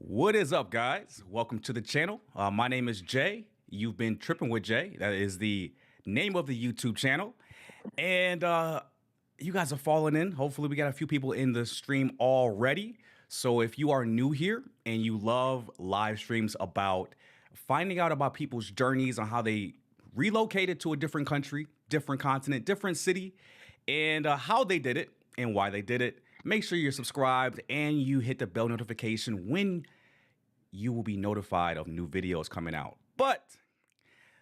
What is up, guys? Welcome to the channel. My name is Jay. You've been tripping with Jay. That is the name of the YouTube channel. And you guys are falling in. Hopefully, we got a few people in the stream already. So if you are new here and you love live streams about finding out about people's journeys on how they relocated to a different country, different continent, different city, and how they did it and why they did it, make sure you're subscribed and you hit the bell notification when you will be notified of new videos coming out. But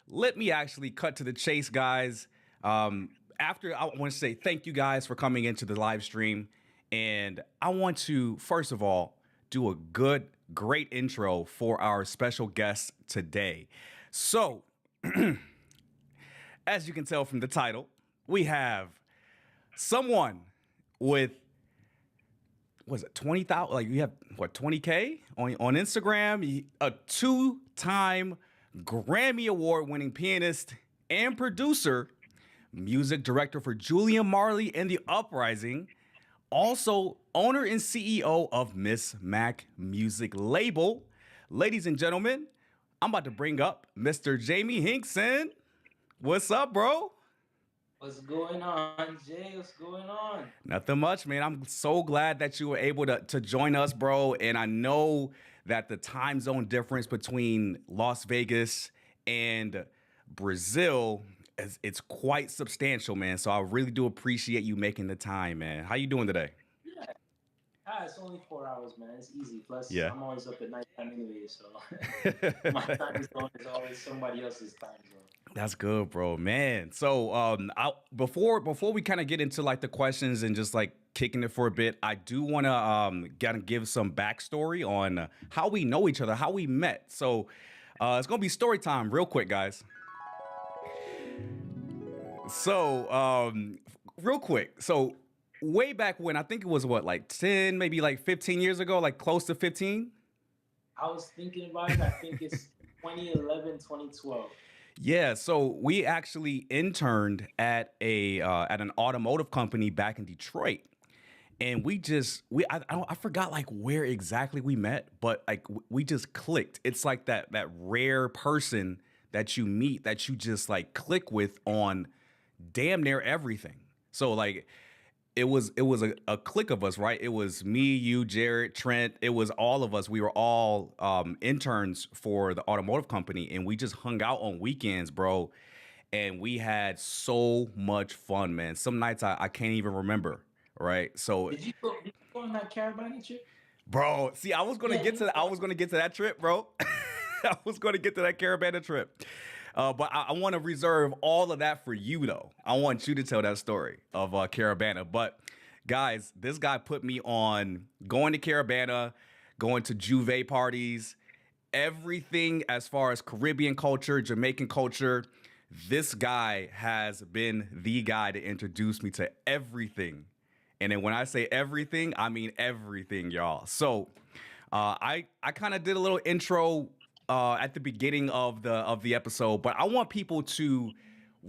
let me actually cut to the chase, guys. After I want to say thank you guys for coming into the live stream. And I want to, first of all, do a great intro for our special guest today. So, as you can tell from the title, we have someone with, was it 20,000? Like, you have what, 20K on Instagram? A two-time Grammy Award winning pianist and producer, music director for Julian Marley and the Uprising, also owner and CEO of Miss Mac Music Label. Ladies and gentlemen, I'm about to bring up Mr. Jamie Hinkson. What's up, bro? What's going on, Jay? What's going on? Nothing much, man. I'm so glad that you were able to join us, bro. And I know that the time zone difference between Las Vegas and Brazil it's quite substantial, man. So I really do appreciate you making the time, man. How you doing today? Yeah. It's only 4 hours, man. It's easy. Plus, Yeah. I'm always up at night time anyway, so my time zone is always somebody else's time zone. That's good, bro, man. So, before we kind of get into like the questions and just like kicking it for a bit, I do want to kind of give some backstory on how we know each other, how we met. So, it's gonna be story time, real quick, guys. So, real quick. So, way back when, I think it was what, like 10, maybe like 15 years ago, like close to 15. I was thinking about it. I think it's 2011, 2012. Yeah, so we actually interned at an automotive company back in Detroit, and I forgot like where exactly we met, but like we just clicked. It's like that rare person that you meet that you just like click with on damn near everything. So like it was a clique of us, right? It was me, you, Jared, Trent. It was all of us. We were all interns for the automotive company, and we just hung out on weekends, bro. And we had so much fun, man. Some nights I can't even remember, right? So, Did you go on that Caribbean trip? bro, see, I was gonna Yeah, get you to I was gonna get to that trip, bro. I was gonna get to that Carabana trip. But I want to reserve all of that for you, though. I want you to tell that story of Carabana. But guys, this guy put me on going to Carabana, going to Juve parties, everything as far as Caribbean culture, Jamaican culture. This guy has been the guy to introduce me to everything. And then when I say everything, I mean everything, y'all. So I kind of did a little intro at the beginning of the episode, but I want people to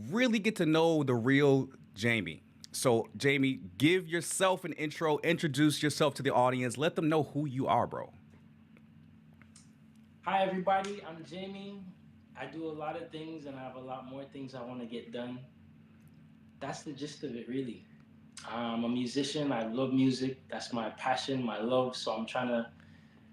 really get to know the real Jamie. So, Jamie, give yourself an intro, introduce yourself to the audience, let them know who you are, bro. Hi, everybody. I'm Jamie. I do a lot of things, and I have a lot more things I want to get done. That's the gist of it, really. I'm a musician. I love music. That's my passion, my love. So I'm trying to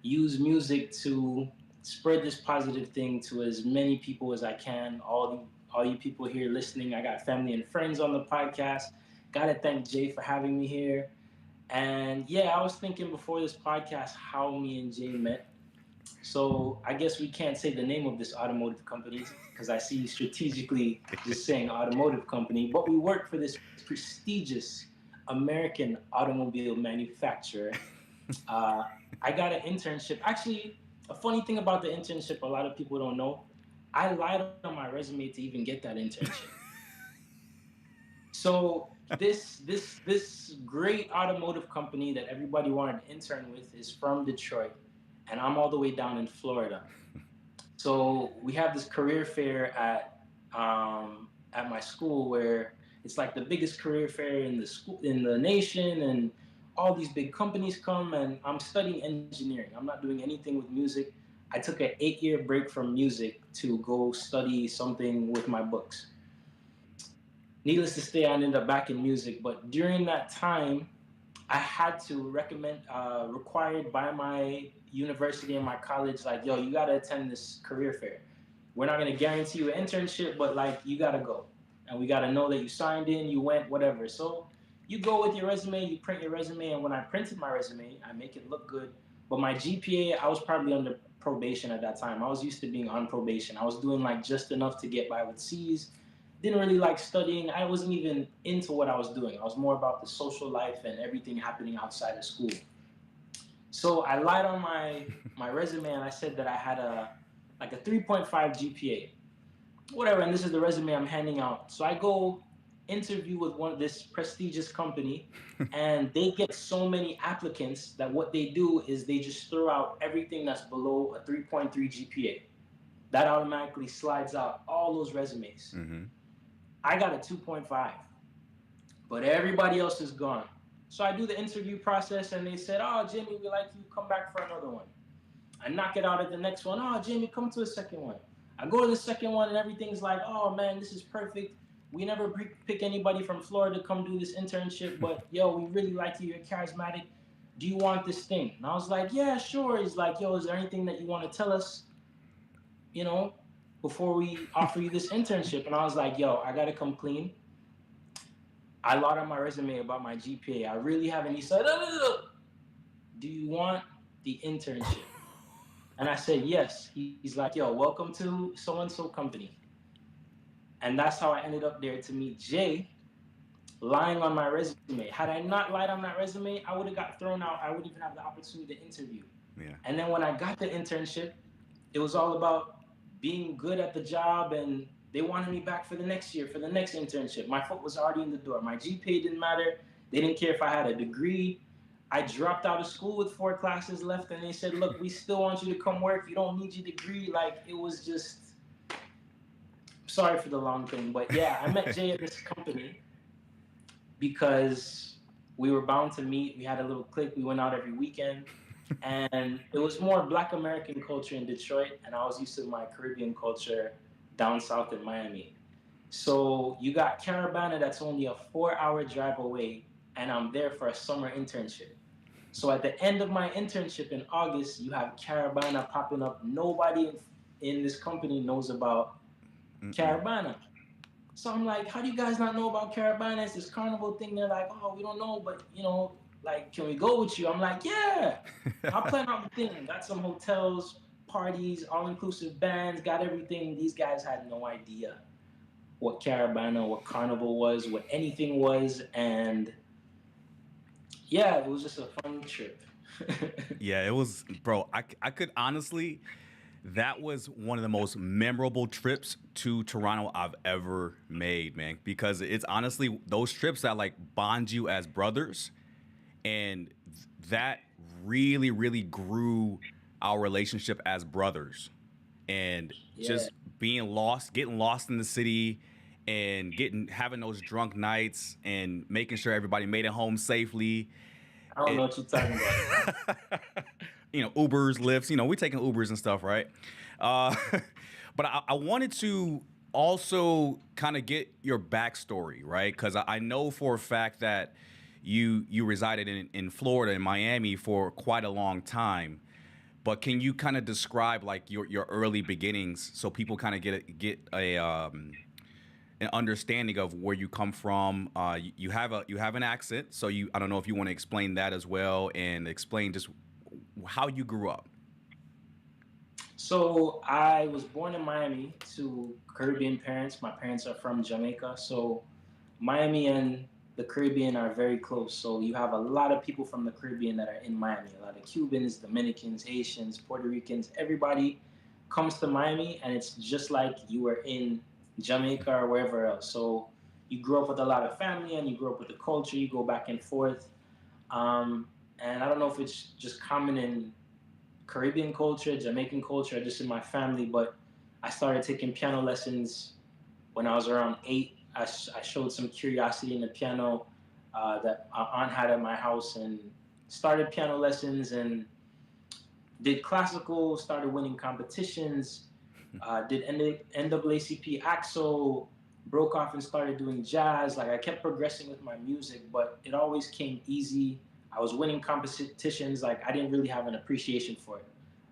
use music to spread this positive thing to as many people as I can. All you people here listening, I got family and friends on the podcast. Gotta thank Jay for having me here. And yeah, I was thinking before this podcast how me and Jay met. So I guess we can't say the name of this automotive company because I see you strategically just saying automotive company, but we work for this prestigious American automobile manufacturer. Uh, I got an internship. Actually, a funny thing about the internship, a lot of people don't know, I lied on my resume to even get that internship. So this great automotive company that everybody wanted to intern with is from Detroit, and I'm all the way down in Florida. So we have this career fair at my school where it's like the biggest career fair in the school in the nation, and all these big companies come, and I'm studying engineering. I'm not doing anything with music. I took an 8 year break from music to go study something with my books. Needless to say, I ended up back in music. But during that time, I had to required by my university and my college, like, yo, you gotta attend this career fair. We're not gonna guarantee you an internship, but like, you gotta go, and we gotta know that you signed in, you went, whatever. So you go with your resume, you print your resume, and when I printed my resume, I make it look good. But my GPA, I was probably under probation at that time. I was used to being on probation. I was doing like just enough to get by with C's. Didn't really like studying. I wasn't even into what I was doing. I was more about the social life and everything happening outside of school. So I lied on my resume and I said that I had a 3.5 GPA. Whatever, and this is the resume I'm handing out. So I go interview with one of this prestigious company, and they get so many applicants that what they do is they just throw out everything that's below a 3.3 GPA. That automatically slides out all those resumes. Mm-hmm. I got a 2.5, but everybody else is gone. So I do the interview process, and they said, "Oh, Jimmy, we like you. Come back for another one." I knock it out at the next one. "Oh, Jimmy, come to the second one." I go to the second one, and everything's like, "Oh man, this is perfect. We never pick anybody from Florida to come do this internship, but yo, we really like you. You're charismatic. Do you want this thing?" And I was like, "Yeah, sure." He's like, "Yo, is there anything that you want to tell us, you know, before we offer you this internship?" And I was like, "Yo, I gotta come clean. I lied on my resume about my GPA. I really haven't." He said, "Do you want the internship?" And I said, "Yes." He's like, "Yo, welcome to so and so company." And that's how I ended up there to meet Jay, lying on my resume. Had I not lied on that resume, I would have got thrown out. I wouldn't even have the opportunity to interview. Yeah. And then when I got the internship, it was all about being good at the job, and they wanted me back for the next year for the next internship. My foot was already in the door. My GPA didn't matter. They didn't care if I had a degree. I dropped out of school with 4 classes left, and they said, "Look, we still want you to come work. You don't need your degree." Like, it was just, sorry for the long thing, but yeah, I met Jay at this company because we were bound to meet. We had a little clique. We went out every weekend, and it was more Black American culture in Detroit, and I was used to my Caribbean culture down south in Miami. So you got Caravana, that's only a 4 hour drive away, and I'm there for a summer internship. So at the end of my internship in August, you have Caravana popping up. Nobody in this company knows about Mm-mm. Caravana. So I'm like, "How do you guys not know about Caravana? It's this carnival thing." They're like, "Oh, we don't know, but like, can we go with you?" I'm like, "Yeah, I'll plan out the thing." Got some hotels, parties, all inclusive bands, got everything. These guys had no idea what Caravana, what carnival was, what anything was, and yeah, it was just a fun trip. Yeah, it was, bro. I could honestly, that was one of the most memorable trips to Toronto I've ever made, man. Because it's honestly those trips that like bond you as brothers, and that really, really grew our relationship as brothers. And Yeah, just being lost, getting lost in the city, and getting having those drunk nights, and making sure everybody made it home safely. I don't know It, what you're talking about. Ubers, Lyfts, we taking Ubers and stuff, right? Uh, but I wanted to also kind of get your backstory, right? Because I know for a fact that you resided in Florida, in Miami, for quite a long time. But can you kind of describe like your early beginnings so people kind of get a an understanding of where you come from? You have an accent, so I don't know if you want to explain that as well and explain just how you grew up. So I was born in Miami to Caribbean parents. My parents are from Jamaica. So Miami and the Caribbean are very close. So you have a lot of people from the Caribbean that are in Miami. A lot of Cubans, Dominicans, Haitians, Puerto Ricans. Everybody comes to Miami, and it's just like you were in Jamaica or wherever else. So you grow up with a lot of family, and you grow up with the culture. You go back and forth. Um, and I don't know if it's just common in Caribbean culture, Jamaican culture, just in my family. But I started taking piano lessons when I was around 8. I showed some curiosity in the piano. that our aunt had at my house, and started piano lessons and did classical, started winning competitions, did NAACP AXO, broke off and started doing jazz. Like I kept progressing with my music, but it always came easy. I was winning competitions. Like I didn't really have an appreciation for it.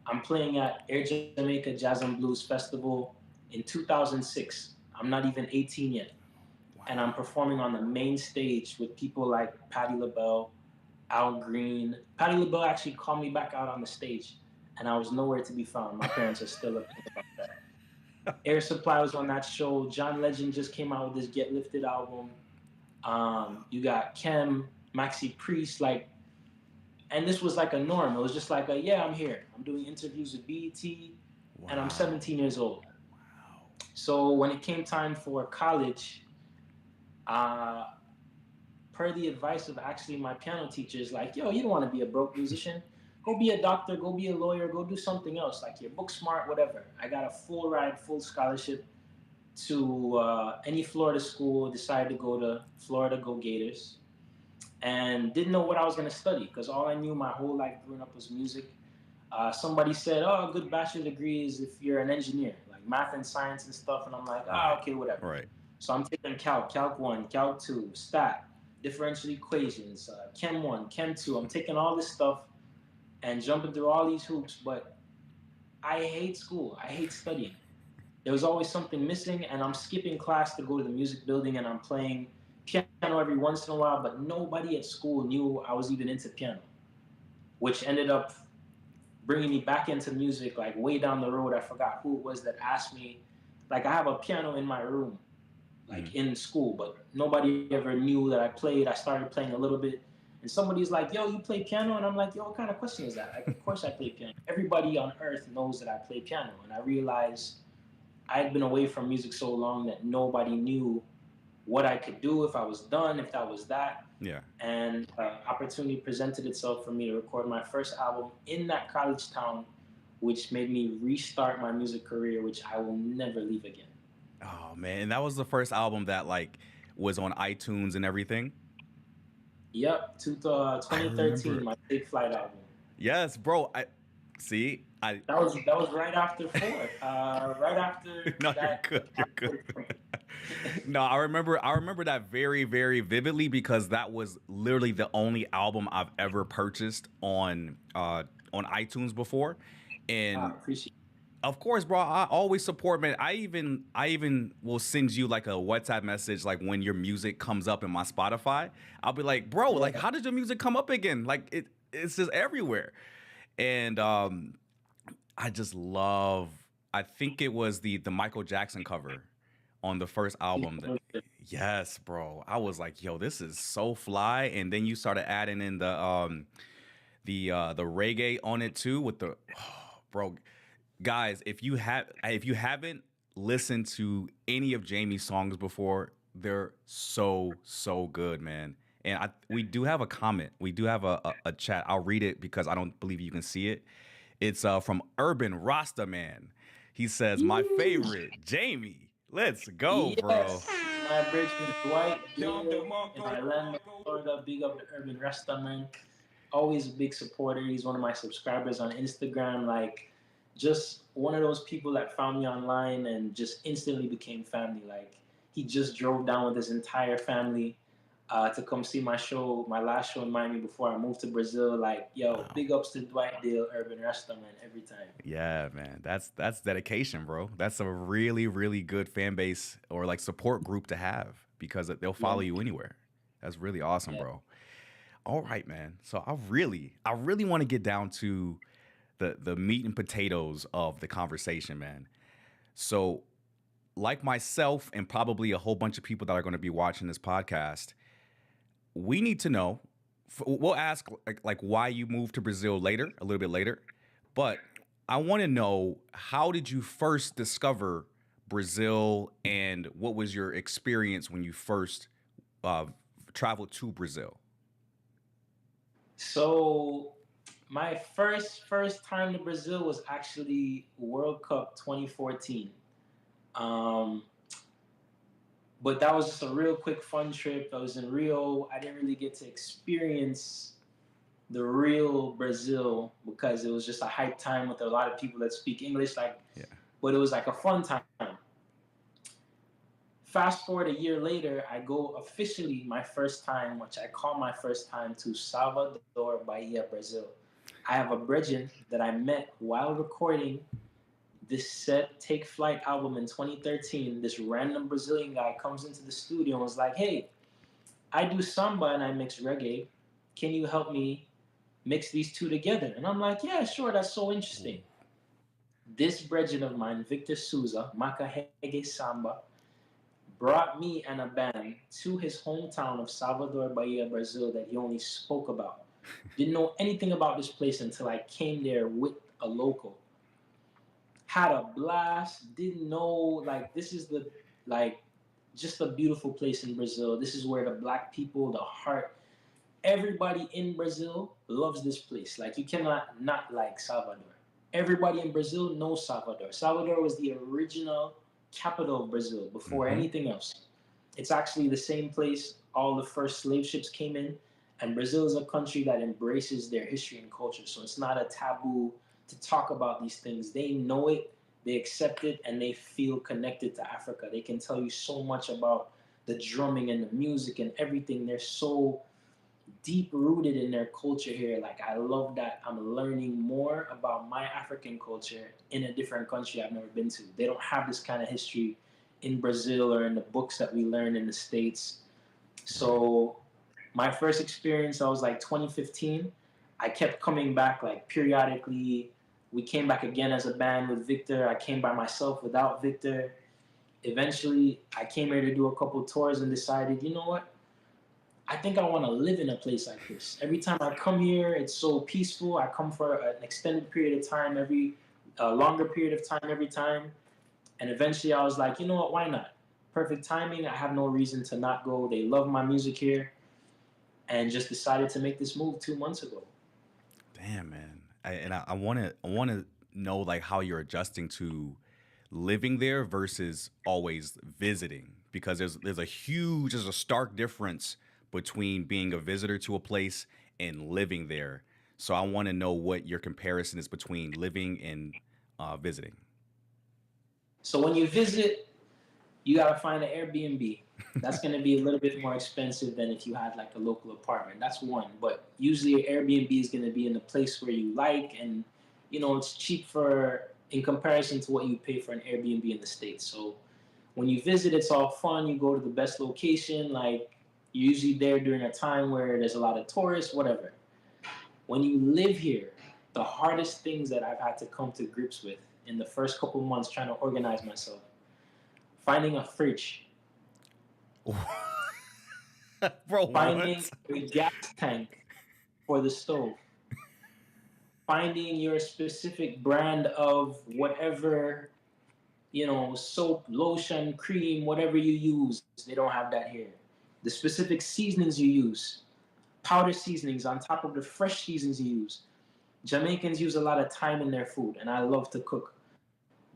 I'm playing at Air Jamaica Jazz and Blues Festival in 2006. I'm not even 18 yet. And I'm Wow. performing on the main stage with people like Patti LaBelle, Al Green. Patti LaBelle actually called me back out on the stage, and I was nowhere to be found. My parents are still upset about that. Air Supply was on that show. John Legend just came out with his Get Lifted album. You got Kem, Maxi Priest, like, and this was like a norm. It was just like, yeah, I'm here. I'm doing interviews with BET, and I'm Wow. 17 years old. Wow. So when it came time for college, uh, per the advice of actually my piano teachers, like, yo, you don't want to be a broke musician. Go be a doctor, go be a lawyer, go do something else. Like, you're book smart, whatever. I got a full ride, full scholarship to any Florida school, decided to go to Florida, go Gators, and didn't know what I was going to study because all I knew my whole life growing up was music. Somebody said, oh, a good bachelor degree is if you're an engineer, like math and science and stuff. And I'm like, Right. okay, whatever. Right. So I'm taking Calc 1, Calc 2, Stat, differential equations, Chem 1, Chem 2. I'm taking all this stuff and jumping through all these hoops, but I hate school. I hate studying. There was always something missing, and I'm skipping class to go to the music building, and I'm playing piano every once in a while, but nobody at school knew I was even into piano, which ended up bringing me back into music like way down the road. I forgot who it was that asked me. Like I have a piano in my room, Mhm. like in school, but nobody ever knew that I played. I started playing a little bit, and somebody's like, "Yo, you play piano?" And I'm like, "Yo, what kind of question is that?" Like, of course I play piano. Everybody on earth knows that I play piano, and I realized I had been away from music so long that nobody knew what I could do if I was done, if that was that. Yeah. And opportunity presented itself for me to record my first album in that college town, which made me restart my music career, which I will never leave again. Oh man, and that was the first album that like was on iTunes and everything. Yep, I 2013, remember. my Take Flight album. Yes, bro. I see. I That was right after four. Right after no, you're that good. You're good. After point. No, I remember that very, very vividly because that was literally the only album I've ever purchased on iTunes before. I And appreciate of course, bro, I always support, man. I even will send you like a WhatsApp message like when your music comes up in my Spotify. I'll be like, bro, it. like Yeah. how did your music come up again? Like it's just everywhere. And I just love. I think it was the Michael Jackson cover on the first album. That, yes, bro. I was like, yo, this is so fly. And then you started adding in the reggae on it too with the, bro. Guys, if you haven't listened to any of Jamie's songs before, they're so good, man. And we do have a comment. We do have a chat. I'll read it because I don't believe you can see it. It's from Urban Rasta Man. He says, "My Yee. favorite, Jamie. Let's go, bro." Yes, my bridge with Dwight Dale in Orlando, Florida. Big up the Urban Rasta man. Always a big supporter. He's one of my subscribers on Instagram. Like, just one of those people that found me online and just instantly became family. Like, he just drove down with his entire family to come see my show, my last show in Miami before I moved to Brazil. Like, yo, Wow. big ups to Dwight Dale, Urban Rasta man, every time. Yeah, man. That's dedication, bro. That's a really, really good fan base or like support group to have because they'll Yeah, follow you anywhere. That's really awesome, yeah. bro. All right, man. So I really want to get down to the meat and potatoes of the conversation, man. So, like myself and probably a whole bunch of people that are going to be watching this podcast, we need to know. We'll ask like why you moved to Brazil later, a little bit later, but I want to know how did you first discover Brazil and what was your experience when you first uh, traveled to Brazil? So my first time to Brazil was actually World Cup 2014. Um, But that was just a real quick fun trip. I was in Rio. I didn't really get to experience the real Brazil because it was just a hype time with a lot of people that speak English. Like, Yeah. but it was like a fun time. Fast forward a year later, I go officially my first time, which I call my first time, to Salvador, Bahia, Brazil. I have a brethren that I met while recording this Set Take Flight album in 2013. This random Brazilian guy comes into the studio and was like, "Hey, I do samba and I mix reggae. Can you help me mix these two together?" And I'm like, "Yeah, sure, that's so interesting." This brethren of mine, Victor Souza, Makahege Samba, brought me and a band to his hometown of Salvador, Bahia, Brazil, that he only spoke about. Didn't know anything about this place until I came there with a local. Had a blast. Didn't know, like, this is the, like, just a beautiful place in Brazil. This is where the black people, the heart, everybody in Brazil loves this place. Like, you cannot not like Salvador. Everybody in Brazil knows Salvador. Salvador was the original capital of Brazil before Mm-hmm. anything else. It's actually the same place all the first slave ships came in. And Brazil is a country that embraces their history and culture. So it's not a taboo to talk about these things. They know it, they accept it, and they feel connected to Africa. They can tell you so much about the drumming and the music and everything. They're so deep rooted in their culture here. Like, I love that I'm learning more about my African culture in a different country I've never been to. They don't have this kind of history in Brazil or in the books that we learn in the States. Right. So my first experience, I was like 2015. I kept coming back like periodically. We came back again as a band with Victor. I came by myself without Victor. Eventually, I came here to do a couple tours and decided, you know what? I think I want to live in a place like this. Every time I come here, it's so peaceful. I come for an extended period of time, every longer period of time every time. And eventually, I was like, you know what? Why not? Perfect timing. I have no reason to not go. They love my music here, and just decided to make this move 2 months ago. Damn, man. I want to know like how you're adjusting to living there versus always visiting because there's a stark difference between being a visitor to a place and living there. So I want to know what your comparison is between living and visiting. So when you visit, you gotta find an Airbnb. That's gonna be a little bit more expensive than if you had like a local apartment. That's one. But usually Airbnb is gonna be in the place where you like, and it's cheap for in comparison to what you pay for an Airbnb in the States. So when you visit, it's all fun. You go to the best location, like you're usually there during a time where there's a lot of tourists, whatever. When you live here, the hardest things that I've had to come to grips with in the first couple months trying to organize myself, finding a fridge, Bro, finding what? a gas tank for the stove, finding your specific brand of whatever, soap, lotion, cream, whatever you use. They don't have that here. The specific seasonings you use, powder seasonings on top of the fresh seasonings you use. Jamaicans use a lot of thyme in their food, and I love to cook.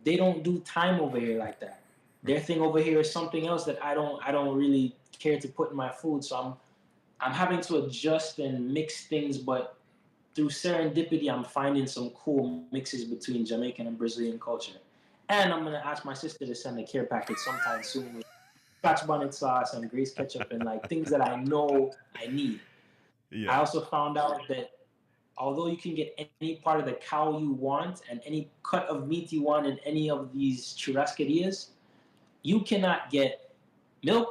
They don't do thyme over here like that. Their thing over here is something else that I don't really care to put in my food. So I'm having to adjust and mix things, but through serendipity, I'm finding some cool mixes between Jamaican and Brazilian culture. And I'm gonna ask my sister to send a care package sometime soon with scotch bonnet sauce and Grace ketchup and like things that I know I need. I Yeah. also found out that although you can get any part of the cow you want and any cut of meat you want in any of these churrascarias, you cannot get milk,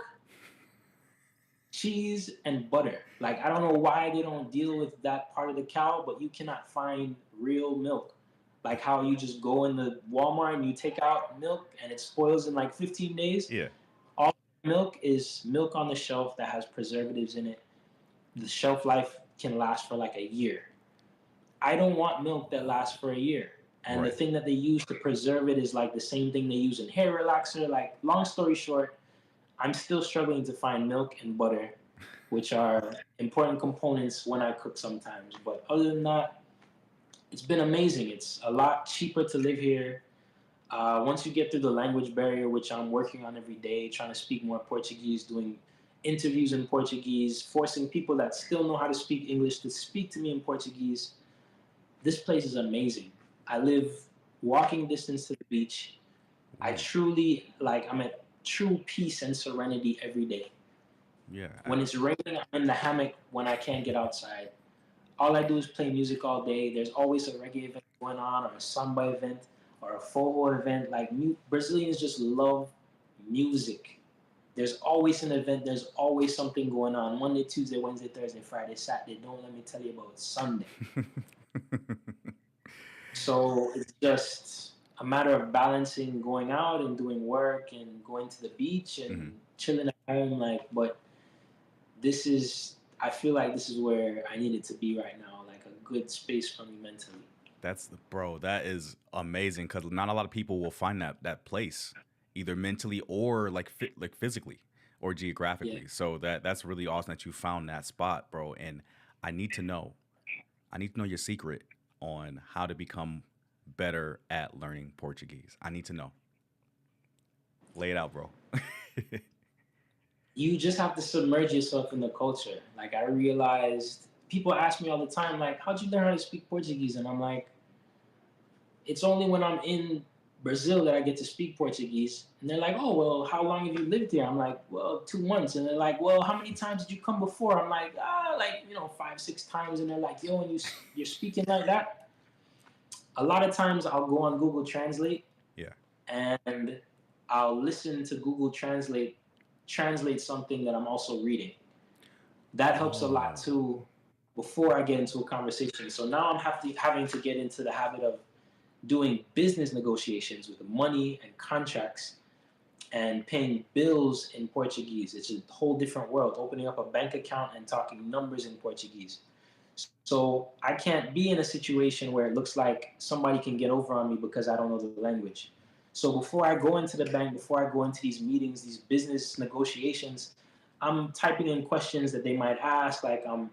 cheese, and butter. Like, I don't know why they don't deal with that part of the cow, but you cannot find real milk. Like how you just go in the Walmart and you take out milk and it spoils in like 15 days. Yeah. All milk is milk on the shelf that has preservatives in it. The shelf life can last for like a year. I don't want milk that lasts for a year. And the Right. thing that they use to preserve it is like the same thing they use in hair relaxer. Like, long story short, I'm still struggling to find milk and butter, which are important components when I cook sometimes. But other than that, it's been amazing. It's a lot cheaper to live here. Once you get through the language barrier, which I'm working on every day, trying to speak more Portuguese, doing interviews in Portuguese, forcing people that still know how to speak English to speak to me in Portuguese. This place is amazing. I live walking distance to the beach. I Ooh, truly like I'm at true peace and serenity every day. yeah. When it's raining, I'm in the hammock when I can't get outside. All I do is play music all day. There's always a reggae event going on, or a samba event, or a forró event. Like Brazilians just love music. There's always an event. There's always something going on. Monday, Tuesday, Wednesday, Thursday, Friday, Saturday. Don't let me tell you about Sunday. So it's just a matter of balancing going out and doing work and going to the beach and Mhm. chilling at home. Like, but this is, I feel like this is where I needed to be right now. Like a good space for me mentally. That's bro. That is amazing because not a lot of people will find that place, either mentally or like physically or Yeah. geographically. So that's really awesome that you found that spot, bro. And I need to know. I need to know your secret on how to become better at learning Portuguese. I need to know. Lay it out, bro. You just have to submerge yourself in the culture. Like I realized people ask me all the time, like, how'd you learn how to speak Portuguese? And I'm like, it's only when I'm in Brazil that I get to speak Portuguese. And they're like, oh, well, how long have you lived here? I'm like, well, 2 months. And they're like, well, how many times did you come before? I'm like, like, 5, 6 times. And they're like, yo, and you're speaking like that. A lot of times I'll go on Google Translate Yeah. and I'll listen to Google translate something that I'm also reading. That helps a lot Oh. too before I get into a conversation. So now I'm having to get into the habit of doing business negotiations with money and contracts and paying bills in Portuguese. It's a whole different world. Opening up a bank account and talking numbers in Portuguese. So I can't be in a situation where it looks like somebody can get over on me because I don't know the language. So before I go into the bank, before I go into these meetings, these business negotiations, I'm typing in questions that they might ask, like I'm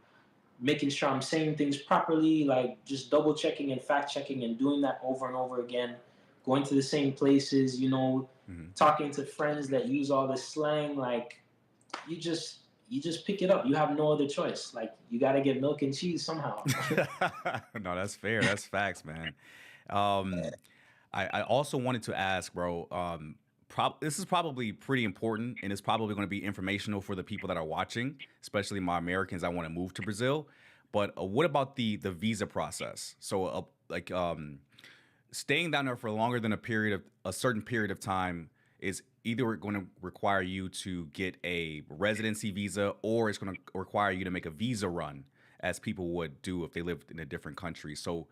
making sure I'm saying things properly, like just double checking and fact checking and doing that over and over again, going to the same places, Mhm. talking to friends that use all this slang, like you just you just pick it up. You have no other choice. Like you got to get milk and cheese somehow. No, that's fair. That's facts, man. Um, I also wanted to ask, bro. This is probably pretty important, and it's probably going to be informational for the people that are watching, especially my Americans that want to move to Brazil. But what about the visa process? So, staying down there for longer than a certain period of time is either going to require you to get a residency visa or it's going to require you to make a visa run as people would do if they lived in a different country. So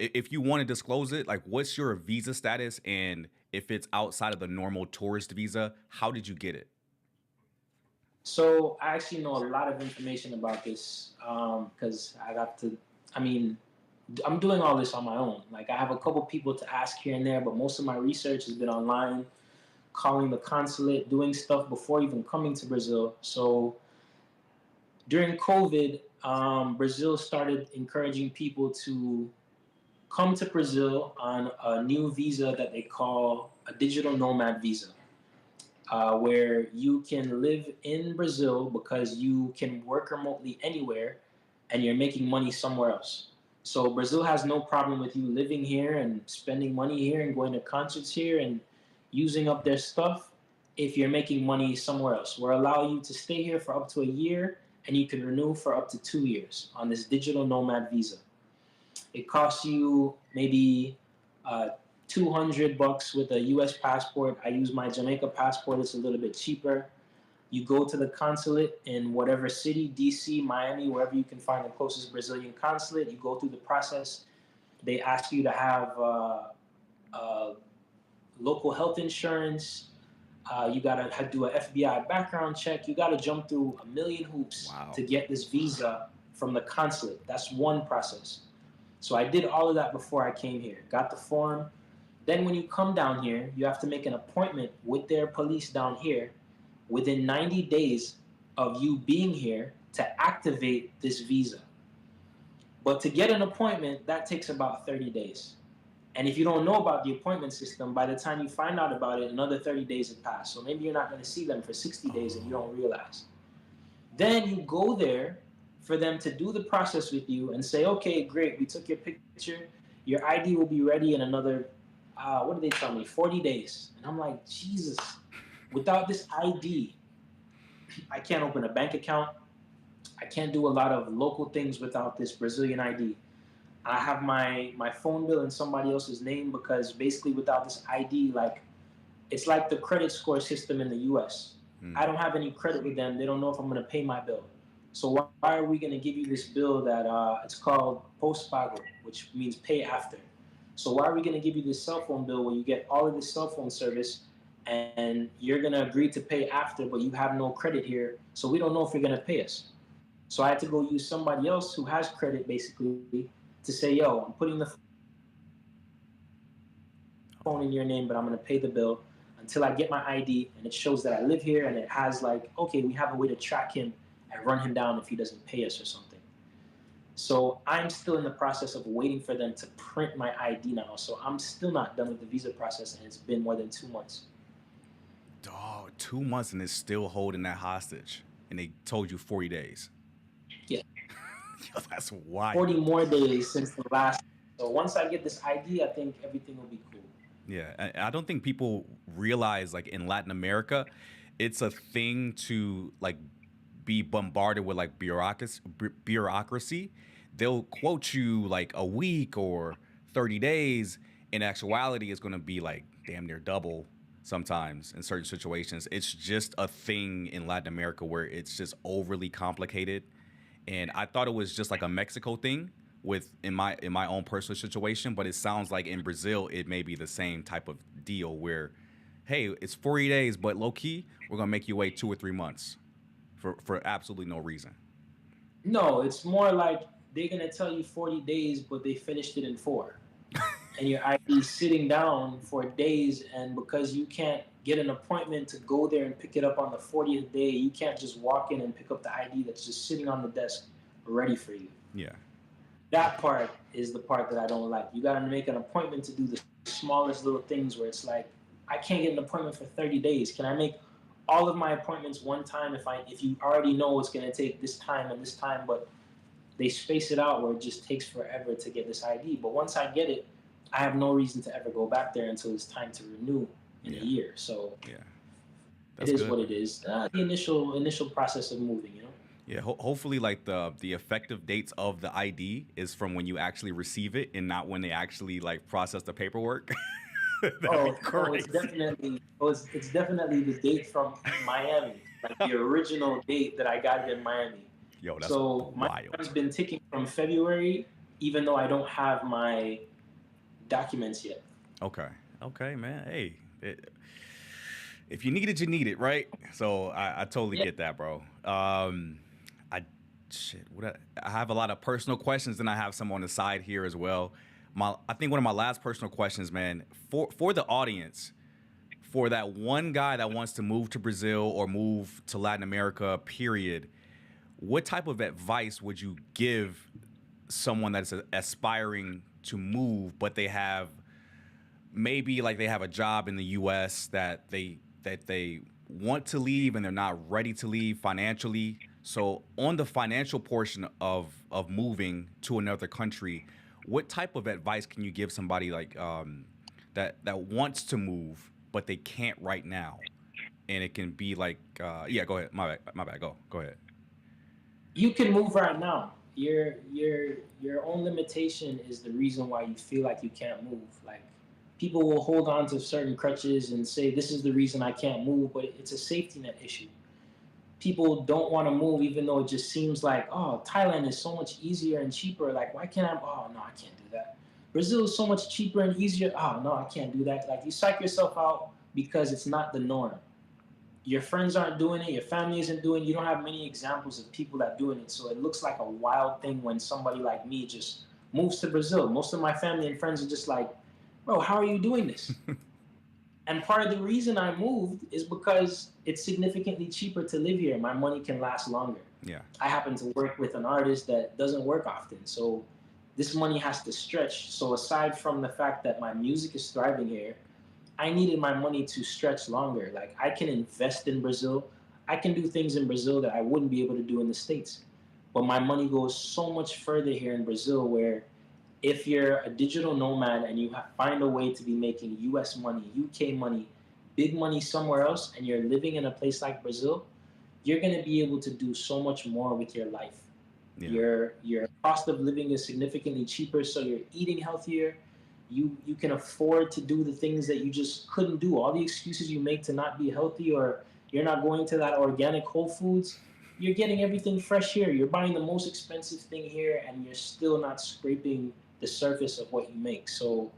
if you want to disclose it, like what's your visa status, and if it's outside of the normal tourist visa, how did you get it? So I actually know a lot of information about this because I got to. I mean, I'm doing all this on my own. Like I have a couple people to ask here and there, but most of my research has been online, calling the consulate, doing stuff before even coming to Brazil. So during COVID, Brazil started encouraging people to come to Brazil on a new visa that they call a digital nomad visa, where you can live in Brazil because you can work remotely anywhere and you're making money somewhere else. So Brazil has no problem with you living here and spending money here and going to concerts here and using up their stuff if you're making money somewhere else. We're allowing you to stay here for up to a year and you can renew for up to 2 years on this digital nomad visa. It costs you maybe 200 bucks with a U.S. passport. I use my Jamaica passport. It's a little bit cheaper. You go to the consulate in whatever city, DC, Miami, wherever you can find the closest Brazilian consulate. You go through the process. They ask you to have uh, local health insurance. You gotta do an FBI background check. You gotta jump through a million hoops Wow. to get this visa from the consulate. That's one process. So I did all of that before I came here. Got the form. Then when you come down here, you have to make an appointment with their police down here within 90 days of you being here to activate this visa. But to get an appointment, that takes about 30 days. And if you don't know about the appointment system, by the time you find out about it, another 30 days have passed. So maybe you're not going to see them for 60 days and you Oh. don't realize. Then you go there for them to do the process with you and say, okay, great, we took your picture. Your ID will be ready in another, what did they tell me, 40 days. And I'm like, Jesus, without this ID, I can't open a bank account. I can't do a lot of local things without this Brazilian ID. I have my phone bill in somebody else's name because basically without this ID, like it's like the credit score system in the US. I Mm. don't have any credit with them. They don't know if I'm going to pay my bill. So why are we going to give you this bill that it's called post pago, which means pay after? So why are we going to give you this cell phone bill where you get all of this cell phone service and you're going to agree to pay after, but you have no credit here, so we don't know if you're going to pay us. So I had to go use somebody else who has credit basically to say, yo, I'm putting the phone in your name, but I'm going to pay the bill until I get my ID and it shows that I live here and it has like, okay, we have a way to track him and run him down if he doesn't pay us or something. So I'm still in the process of waiting for them to print my ID now. So I'm still not done with the visa process and it's been more than 2 months. Dog, 2 months and it's still holding that hostage. And they told you 40 days. Yeah, Yo, that's 40 wild. more days since the last. So once I get this ID, I think everything will be cool. Yeah, I don't think people realize like in Latin America, it's a thing to like be bombarded with like bureaucracy. They'll quote you like a week or 30 days. In actuality, it's going to be like damn near double sometimes in certain situations. It's just a thing in Latin America where it's just overly complicated. And I thought it was just like a Mexico thing with in my own personal situation, but it sounds like in Brazil it may be the same type of deal where, hey, it's 40 days, but low key we're gonna make you wait 2 or 3 months for absolutely no reason. No, it's more like they're gonna tell you 40 days, but they finished it in 4. And your ID sitting down for days, and because you can't get an appointment to go there and pick it up on the 40th day, you can't just walk in and pick up the ID that's just sitting on the desk ready for you. Yeah, That part is the part that I don't like. You got to make an appointment to do the smallest little things where it's like, I can't get an appointment for 30 days. Can I make all of my appointments one time if you already know it's going to take this time and this time, but they space it out where it just takes forever to get this ID. But once I get it, I have no reason to ever go back there until it's time to renew in a yeah, year. So yeah. it That's is good, what it man. is. The initial process of moving, you know. Yeah, hopefully, like the effective dates of the ID is from when you actually receive it and not when they actually like process the paperwork. That'd be Oh, it's crazy. definitely it's definitely the date from Miami, like the original date that I got it in Miami. Yo, that's So my wild. time's been ticking from February, even though I don't have my documents yet. Okay, okay, man. Hey, if you need it, you need it, right? So I totally Yeah. get that, bro. I shit. I have a lot of personal questions, and I have some on the side here as well. I think one of my last personal questions, man, for the audience, for that one guy that wants to move to Brazil or move to Latin America, period. What type of advice would you give someone that's aspiring to move, but they have maybe like they have a job in the US that they want to leave and they're not ready to leave financially. So on the financial portion of moving to another country, what type of advice can you give somebody like that wants to move but they can't right now? And it can be like yeah, go ahead. My bad. Go ahead. You can move right now. Your own limitation is the reason why you feel like you can't move. Like people will hold on to certain crutches and say this is the reason I can't move, but it's a safety net issue. People don't want to move even though it just seems like, oh, Thailand is so much easier and cheaper. Like why can't I? Oh no, I can't do that. Brazil is so much cheaper and easier. Oh no, I can't do that. Like you psych yourself out because it's not the norm. Your friends aren't doing it, your family isn't doing it, you don't have many examples of people that are doing it. So it looks like a wild thing when somebody like me just moves to Brazil. Most of my family and friends are just like, bro, how are you doing this? And part of the reason I moved is because it's significantly cheaper to live here. My money can last longer. Yeah. I happen to work with an artist that doesn't work often. So this money has to stretch. So aside from the fact that my music is thriving here, I needed my money to stretch longer. Like I can invest in Brazil. I can do things in Brazil that I wouldn't be able to do in the States. But my money goes so much further here in Brazil where if you're a digital nomad and you find a way to be making US money, UK money, big money somewhere else, and you're living in a place like Brazil, you're going to be able to do so much more with your life. Yeah. Your cost of living is significantly cheaper, so you're eating healthier. You can afford to do the things that you just couldn't do. All the excuses you make to not be healthy or you're not going to that organic Whole Foods, you're getting everything fresh here. You're buying the most expensive thing here, and you're still not scraping the surface of what you make. So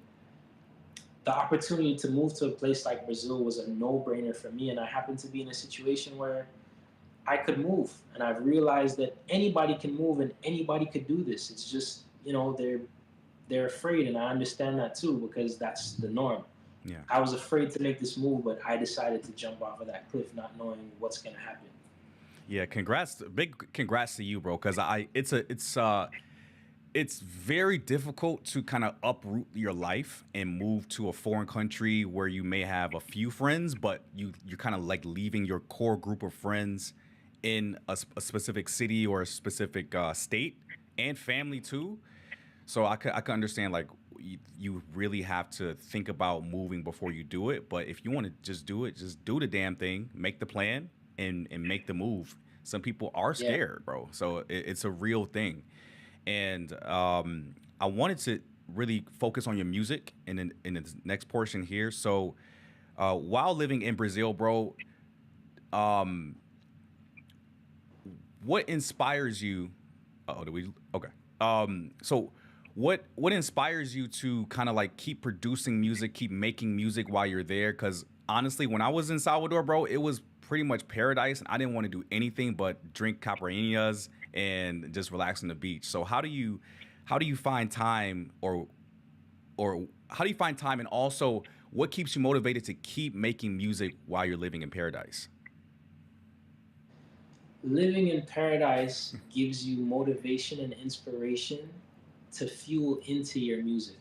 the opportunity to move to a place like Brazil was a no-brainer for me, and I happened to be in a situation where I could move, and I've realized that anybody can move and anybody could do this. It's just they're afraid, and I understand that too because that's the norm. Yeah. I was afraid to make this move, but I decided to jump off of that cliff, not knowing what's gonna happen. Yeah, congrats, big congrats to you, bro. Because it's very difficult to kind of uproot your life and move to a foreign country where you may have a few friends, but you're kind of like leaving your core group of friends in a specific city or a specific state and family too. So I could understand like you really have to think about moving before you do it. But if you want to just do it, just do the damn thing, make the plan, and make the move. Some people are Yeah. scared, bro. So it's a real thing. And I wanted to really focus on your music in the next portion here. So while living in Brazil, bro, um, what inspires you? Oh, do we? Okay. So what inspires you to kind of like keep producing music, keep making music while you're there? Because honestly, when I was in Salvador, bro, it was pretty much paradise, and I didn't want to do anything but drink caipirinhas and just relax on the beach. So how do you find time, or how do you find time, and also what keeps you motivated to keep making music while you're living in paradise? Living in paradise gives you motivation and inspiration to fuel into your music.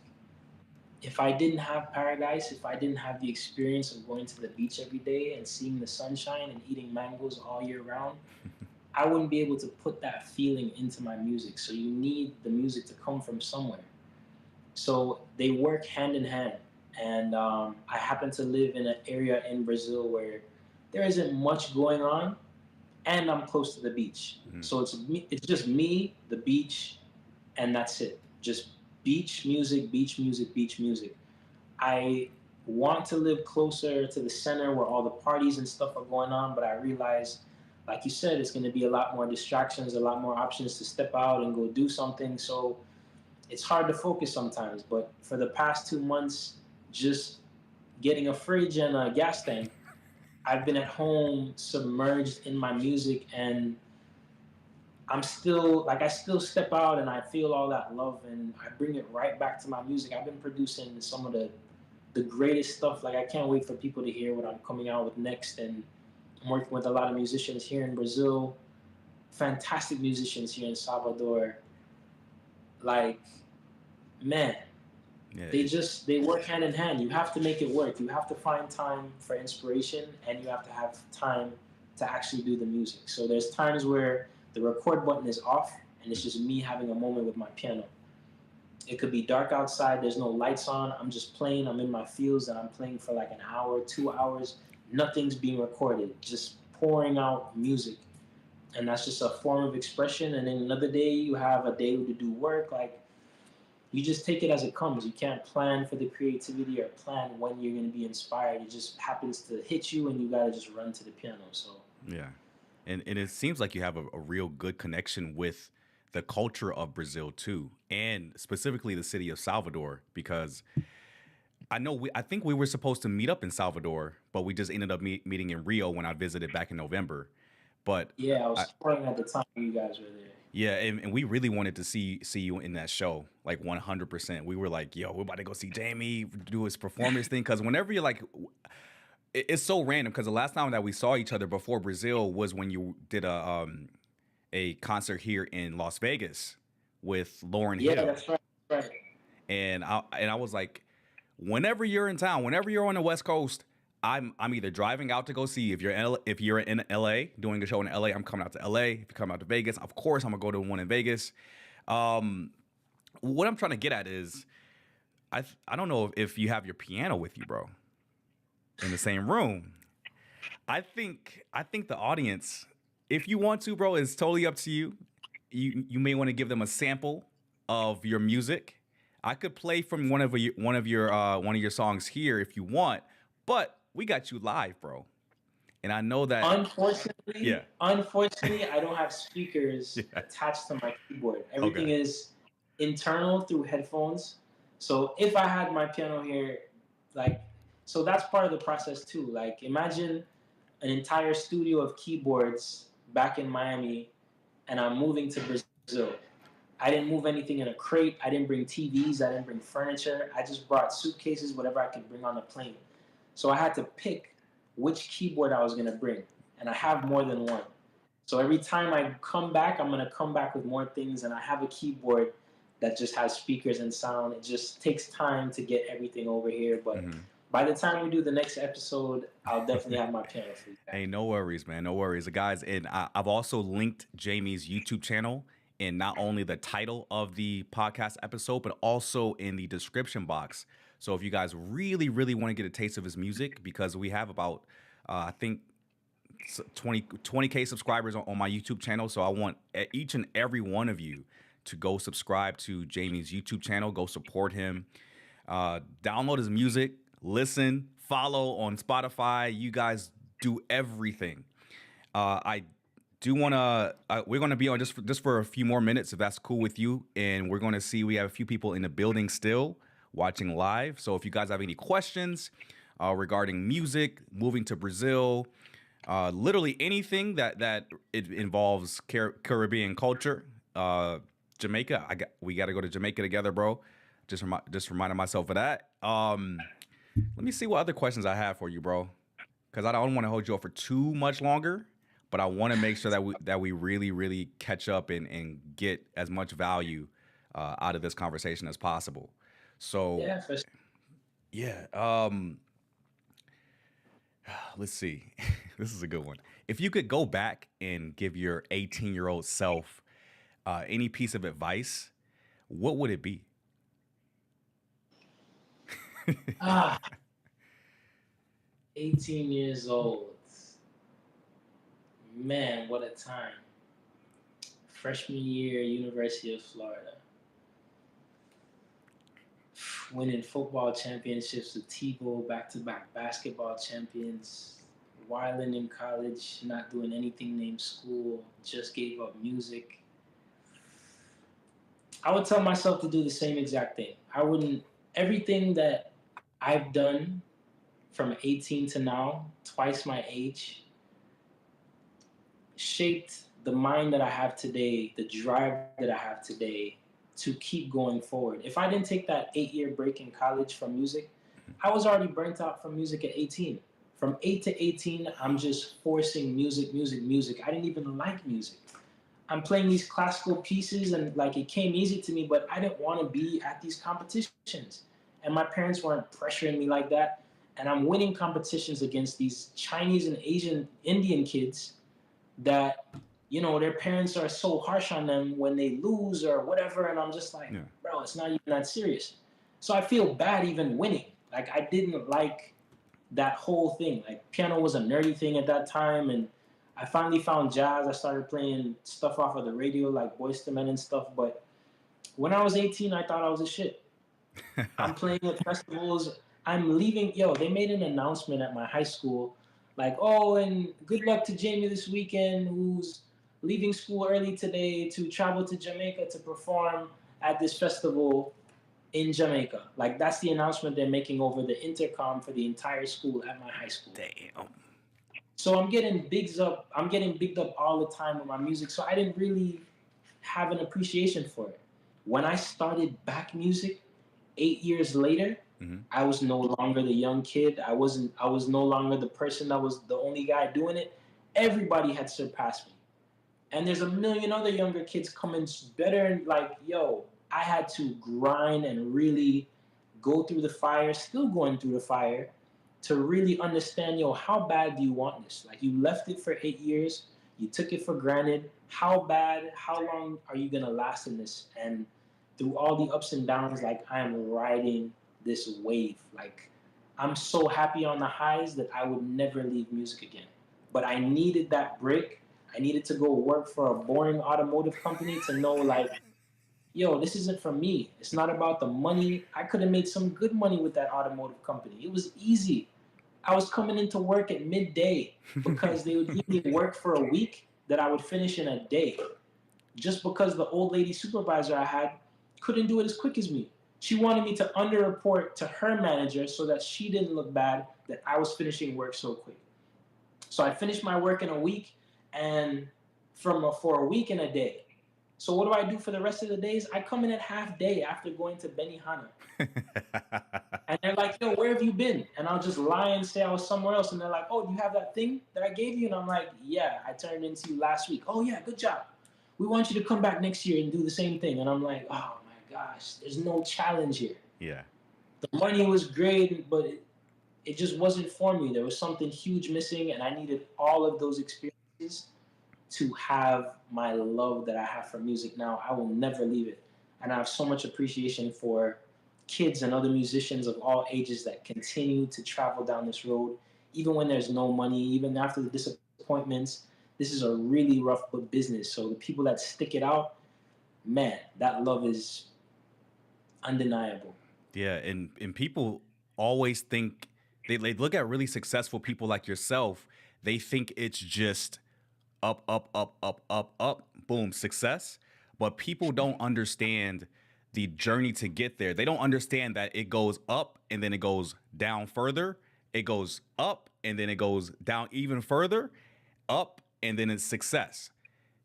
If I didn't have paradise, if I didn't have the experience of going to the beach every day and seeing the sunshine and eating mangoes all year round, I wouldn't be able to put that feeling into my music. So you need the music to come from somewhere. So they work hand in hand. And I happen to live in an area in Brazil where there isn't much going on, and I'm close to the beach. Mhm. So it's just me, the beach, and that's it. Just beach music, beach music, beach music. I want to live closer to the center where all the parties and stuff are going on, but I realize, like you said, it's going to be a lot more distractions, a lot more options to step out and go do something. So it's hard to focus sometimes. But for the past 2 months, just getting a fridge and a gas tank, I've been at home submerged in my music, and I'm still like I still step out and I feel all that love and I bring it right back to my music. I've been producing some of the greatest stuff. Like I can't wait for people to hear what I'm coming out with next. And I'm working with a lot of musicians here in Brazil, fantastic musicians here in Salvador. Like, man, Yeah, they work hand in hand. You have to make it work. You have to find time for inspiration and you have to have time to actually do the music. So there's times where the record button is off and it's just me having a moment with my piano. It could be dark outside, there's no lights on, I'm just playing, I'm in my fields and I'm playing for like an hour, 2 hours, nothing's being recorded, just pouring out music. And that's just a form of expression. And then another day you have a day to do work. Like you just take it as it comes. You can't plan for the creativity or plan when you're going to be inspired. It just happens to hit you, and you got to just run to the piano. So yeah. And it seems like you have a real good connection with the culture of Brazil too, and specifically the city of Salvador, because I think we were supposed to meet up in Salvador, but we just ended up meeting in Rio when I visited back in November. But yeah, I I, was touring at the time you guys were there. yeah, and we really wanted to see you in that show, like 100%. We were like, yo, we're about to go see Jamie do his performance thing, because whenever you're like, it's so random. Because the last time that we saw each other before Brazil was when you did a concert here in Las Vegas with Lauren Yeah, Hill. that's right. Right. And I was like, whenever you're in town, whenever you're on the West Coast, I'm either driving out to go see if if you're in LA doing a show in LA, I'm coming out to LA. If you come out to Vegas, of course I'm gonna go to one in Vegas. Um, what I'm trying to get at is I don't know if you have your piano with you, bro, in the same room. I think the audience, if you want to, bro, it's totally up to you. You may want to give them a sample of your music. I could play from one of your songs here if you want, but we got you live, bro. And I know that. Yeah. Unfortunately, I don't have speakers Yeah. attached to my keyboard. Everything Okay. is internal through headphones. So if I had my piano here, like, so that's part of the process too. Like, imagine an entire studio of keyboards back in Miami, and I'm moving to Brazil. I didn't move anything in a crate. I didn't bring TVs. I didn't bring furniture. I just brought suitcases, whatever I could bring on the plane. So I had to pick which keyboard I was going to bring. And I have more than one. So every time I come back, I'm going to come back with more things. And I have a keyboard that just has speakers and sound. It just takes time to get everything over here. But Hmm. by the time we do the next episode, I'll definitely have my piano for you Hey, guys. no worries, man. No worries, guys. And I've also linked Jamie's YouTube channel in not only the title of the podcast episode, but also in the description box. So if you guys really, really want to get a taste of his music, because we have about, I think, 20K subscribers on my YouTube channel. So I want each and every one of you to go subscribe to Jamie's YouTube channel, go support him, download his music, listen, follow on Spotify. You guys do everything. I do want to. We're going to be on just for a few more minutes, if that's cool with you. And we're going to see we have a few people in the building still watching live. So if you guys have any questions regarding music, moving to Brazil, literally anything that it involves Caribbean culture, Jamaica. We got to go to Jamaica together, bro. Just reminding myself of that. Let me see what other questions I have for you, bro. Because I don't want to hold you up for too much longer, but I want to make sure that we really really catch up and get as much value out of this conversation as possible. So Yeah, for sure. yeah, let's see. This is a good one. If you could go back and give your 18-year-old self any piece of advice, what would it be? Ah, 18 years old. Man, what a time. Freshman year, University of Florida. Winning football championships with Tebow, back-to-back basketball champions. Wilding in college, not doing anything named school, just gave up music. I would tell myself to do the same exact thing. I wouldn't, everything that I've done from 18 to now, twice my age, shaped the mind that I have today, the drive that I have today to keep going forward. If I didn't take that 8 year break in college from music, I was already burnt out from music at 18. From 8 to 18, I'm just forcing music, music, music. I didn't even like music. I'm playing these classical pieces and like it came easy to me, but I didn't want to be at these competitions. And my parents weren't pressuring me like that. And I'm winning competitions against these Chinese and Asian Indian kids that their parents are so harsh on them when they lose or whatever, and I'm just like, Yeah. bro, it's not even that serious. So I feel bad even winning. Like I didn't like that whole thing. Like piano was a nerdy thing at that time, and I finally found jazz. I started playing stuff off of the radio like Boyz II Men and stuff. But when I was 18, I thought I was a shit. I'm playing at festivals. I'm leaving. Yo, they made an announcement at my high school, like, oh, and good luck to Jamie this weekend, who's leaving school early today to travel to Jamaica to perform at this festival in Jamaica. Like, that's the announcement they're making over the intercom for the entire school at my high school. Damn. So I'm getting bigs up. I'm getting bigged up all the time with my music. So I didn't really have an appreciation for it. When I started back music 8 years later, Hmm. I was no longer the young kid. I was no longer the person that was the only guy doing it. Everybody had surpassed me. And there's a million other younger kids coming better and like, yo, I had to grind and really go through the fire, still going through the fire, to really understand, yo, how bad do you want this? Like, you left it for 8 years, you took it for granted. How bad, how long are you gonna last in this? And through all the ups and downs, like, I am riding this wave. Like, I'm so happy on the highs that I would never leave music again. But I needed that break. I needed to go work for a boring automotive company to know, like, yo, this isn't for me. It's not about the money. I could have made some good money with that automotive company. It was easy. I was coming into work at midday because they would give me work for a week that I would finish in a day. Just because the old lady supervisor I had couldn't do it as quick as me. She wanted me to underreport to her manager so that she didn't look bad that I was finishing work so quick. So I finished my work in a week, and for a week in a day. So what do I do for the rest of the days? I come in at half day after going to Benihana. And they're like, yo, where have you been? And I'll just lie and say I was somewhere else. And they're like, oh, do you have that thing that I gave you? And I'm like, yeah, I turned into you last week. Oh, yeah, good job. We want you to come back next year and do the same thing. And I'm like, oh my gosh, there's no challenge here. Yeah. The money was great, but it just wasn't for me. There was something huge missing, and I needed all of those experiences to have my love that I have for music now. I will never leave it. And I have so much appreciation for kids and other musicians of all ages that continue to travel down this road, even when there's no money, even after the disappointments. This is a really rough business. So the people that stick it out, man, that love is undeniable. Yeah, and people always think they look at really successful people like yourself. They think it's just up, up, up, up, up, up, boom, success. But people don't understand the journey to get there. They don't understand that it goes up and then it goes down further. It goes up and then it goes down even further, up and then it's success.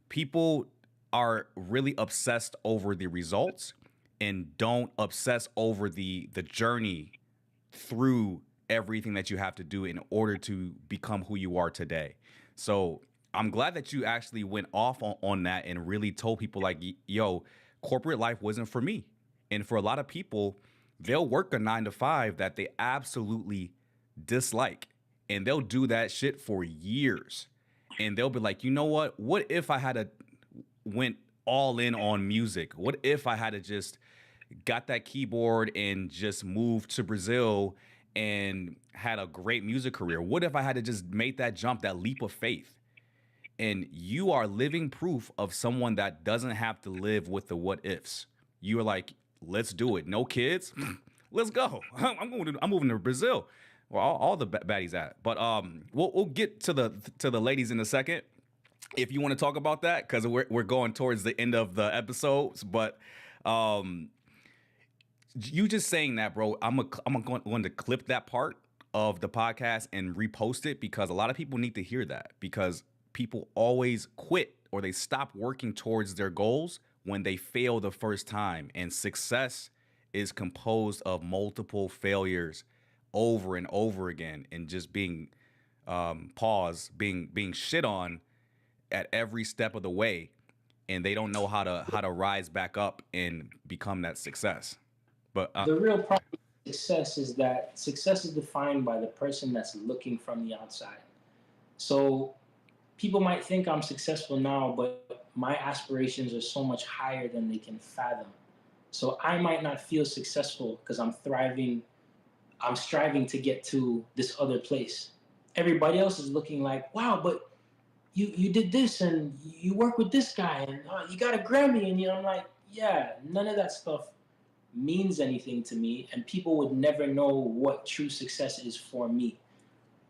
People are really obsessed over the results and don't obsess over the journey through everything that you have to do in order to become who you are today. So I'm glad that you actually went off on that and really told people like, yo, corporate life wasn't for me. And for a lot of people, they'll work a 9 to 5 that they absolutely dislike. And they'll do that shit for years. And they'll be like, you know what? What if I had a went all in on music? What if I had to just got that keyboard and just moved to Brazil and had a great music career? What if I had to just make that jump, that leap of faith? And you are living proof of someone that doesn't have to live with the what ifs. You are like, let's do it. No kids, let's go. I'm moving to Brazil. Well, all the baddies at. But we'll get to the ladies in a second if you want to talk about that, because we're going towards the end of the episodes. But um, you just saying that, bro, I'm going to clip that part of the podcast and repost it, because a lot of people need to hear that, because people always quit or they stop working towards their goals when they fail the first time. And success is composed of multiple failures over and over again, and just being being shit on at every step of the way, and they don't know how to rise back up and become that success. But The real problem with success is that success is defined by the person that's looking from the outside. So people might think I'm successful now, but my aspirations are so much higher than they can fathom. So I might not feel successful because I'm thriving, I'm striving to get to this other place. Everybody else is looking like, wow, but you did this and you work with this guy and you got a Grammy, and I'm like, yeah, none of that stuff means anything to me, and people would never know what true success is for me.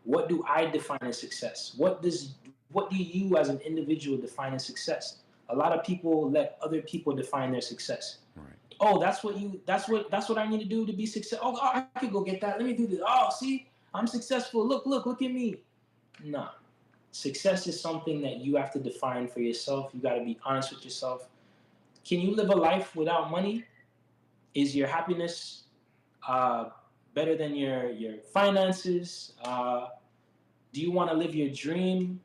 What do I define as success? What do you as an individual define as success? A lot of people let other people define their success. right. Oh, that's what I need to do to be successful. Oh, I could go get that. Let me do this. Oh, see, I'm successful. Look at me. No. Success is something that you have to define for yourself. You got to be honest with yourself. Can you live a life without money? Is your happiness uh, better than your finances? Do you want to live your dream?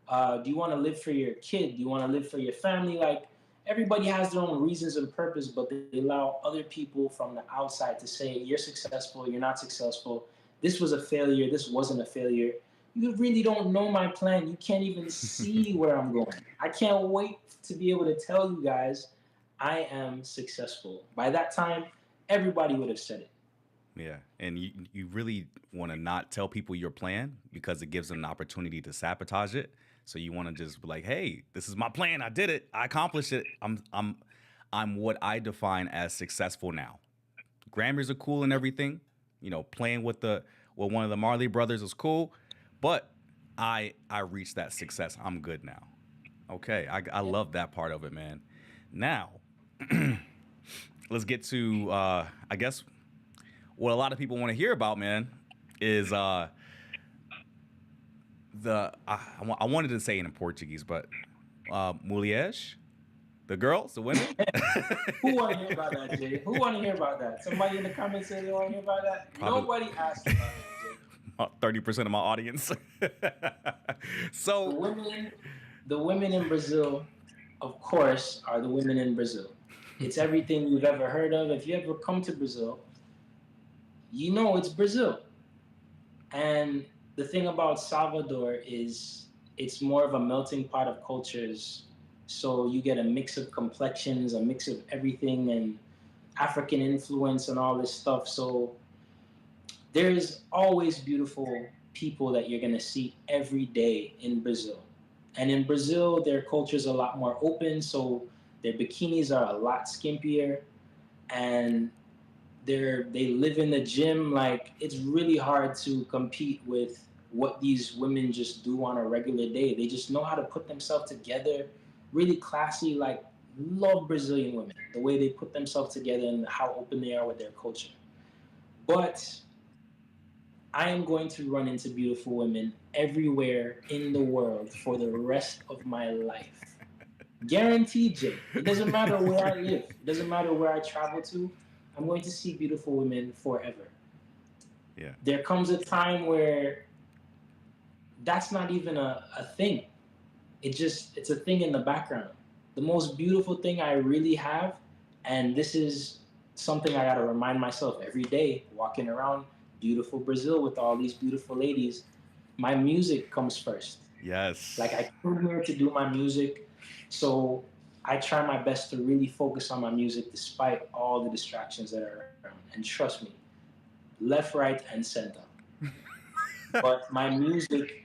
Do you want to live for your kid? Do you want to live for your family? Like, Everybody has their own reasons and purpose, but they allow other people from the outside to say, you're successful, you're not successful, this was a failure, this wasn't a failure. You really don't know my plan. You can't even see where I'm going. I can't wait to be able to tell you guys I am successful. By that time, everybody would have said it. Yeah, and you really want to not tell people your plan because it gives them an opportunity to sabotage it. So you want to just be like, "Hey, this is my plan. I did it. I accomplished it. I'm what I define as successful now. Grammys are cool and everything. Playing with one of the Marley brothers is cool, but I reached that success. I'm good now. Okay, I love that part of it, man. Now let's get to I guess what a lot of people want to hear about, man, is I wanted to say it in Portuguese, but mulheres, the girls, the women. Who want to hear about that, Jay? Who want to hear about that? Somebody in the comments say they want to hear about that. Probably Nobody asked about that, Jay. about 30% of my audience. The So women, the women in Brazil, of course, are the women in Brazil. It's everything you've ever heard of. If you ever come to Brazil, you know it's Brazil. And the thing about Salvador is it's more of a melting pot of cultures. So you get a mix of complexions, a mix of everything, and African influence and all this stuff. So there's always beautiful people that you're going to see every day in Brazil. And in Brazil, their culture is a lot more open. So their bikinis are a lot skimpier. And they live in the gym. Like, it's really hard to compete with what these women just do on a regular day. They just know how to put themselves together, really classy. Like, love Brazilian women, the way they put themselves together and how open they are with their culture. But I am going to run into beautiful women everywhere in the world for the rest of my life. Guaranteed, Jay. It doesn't matter where I live. It doesn't matter where I travel to. I'm going to see beautiful women forever. yeah, There comes a time where that's not even a thing. It's a thing in the background. The most beautiful thing I really have, and this is something I gotta remind myself every day, walking around beautiful Brazil with all these beautiful ladies, my music comes first. Like, I yes, came here to do my music, so I try my best to really focus on my music despite all the distractions that are around. And trust me, left, right, and center. But my music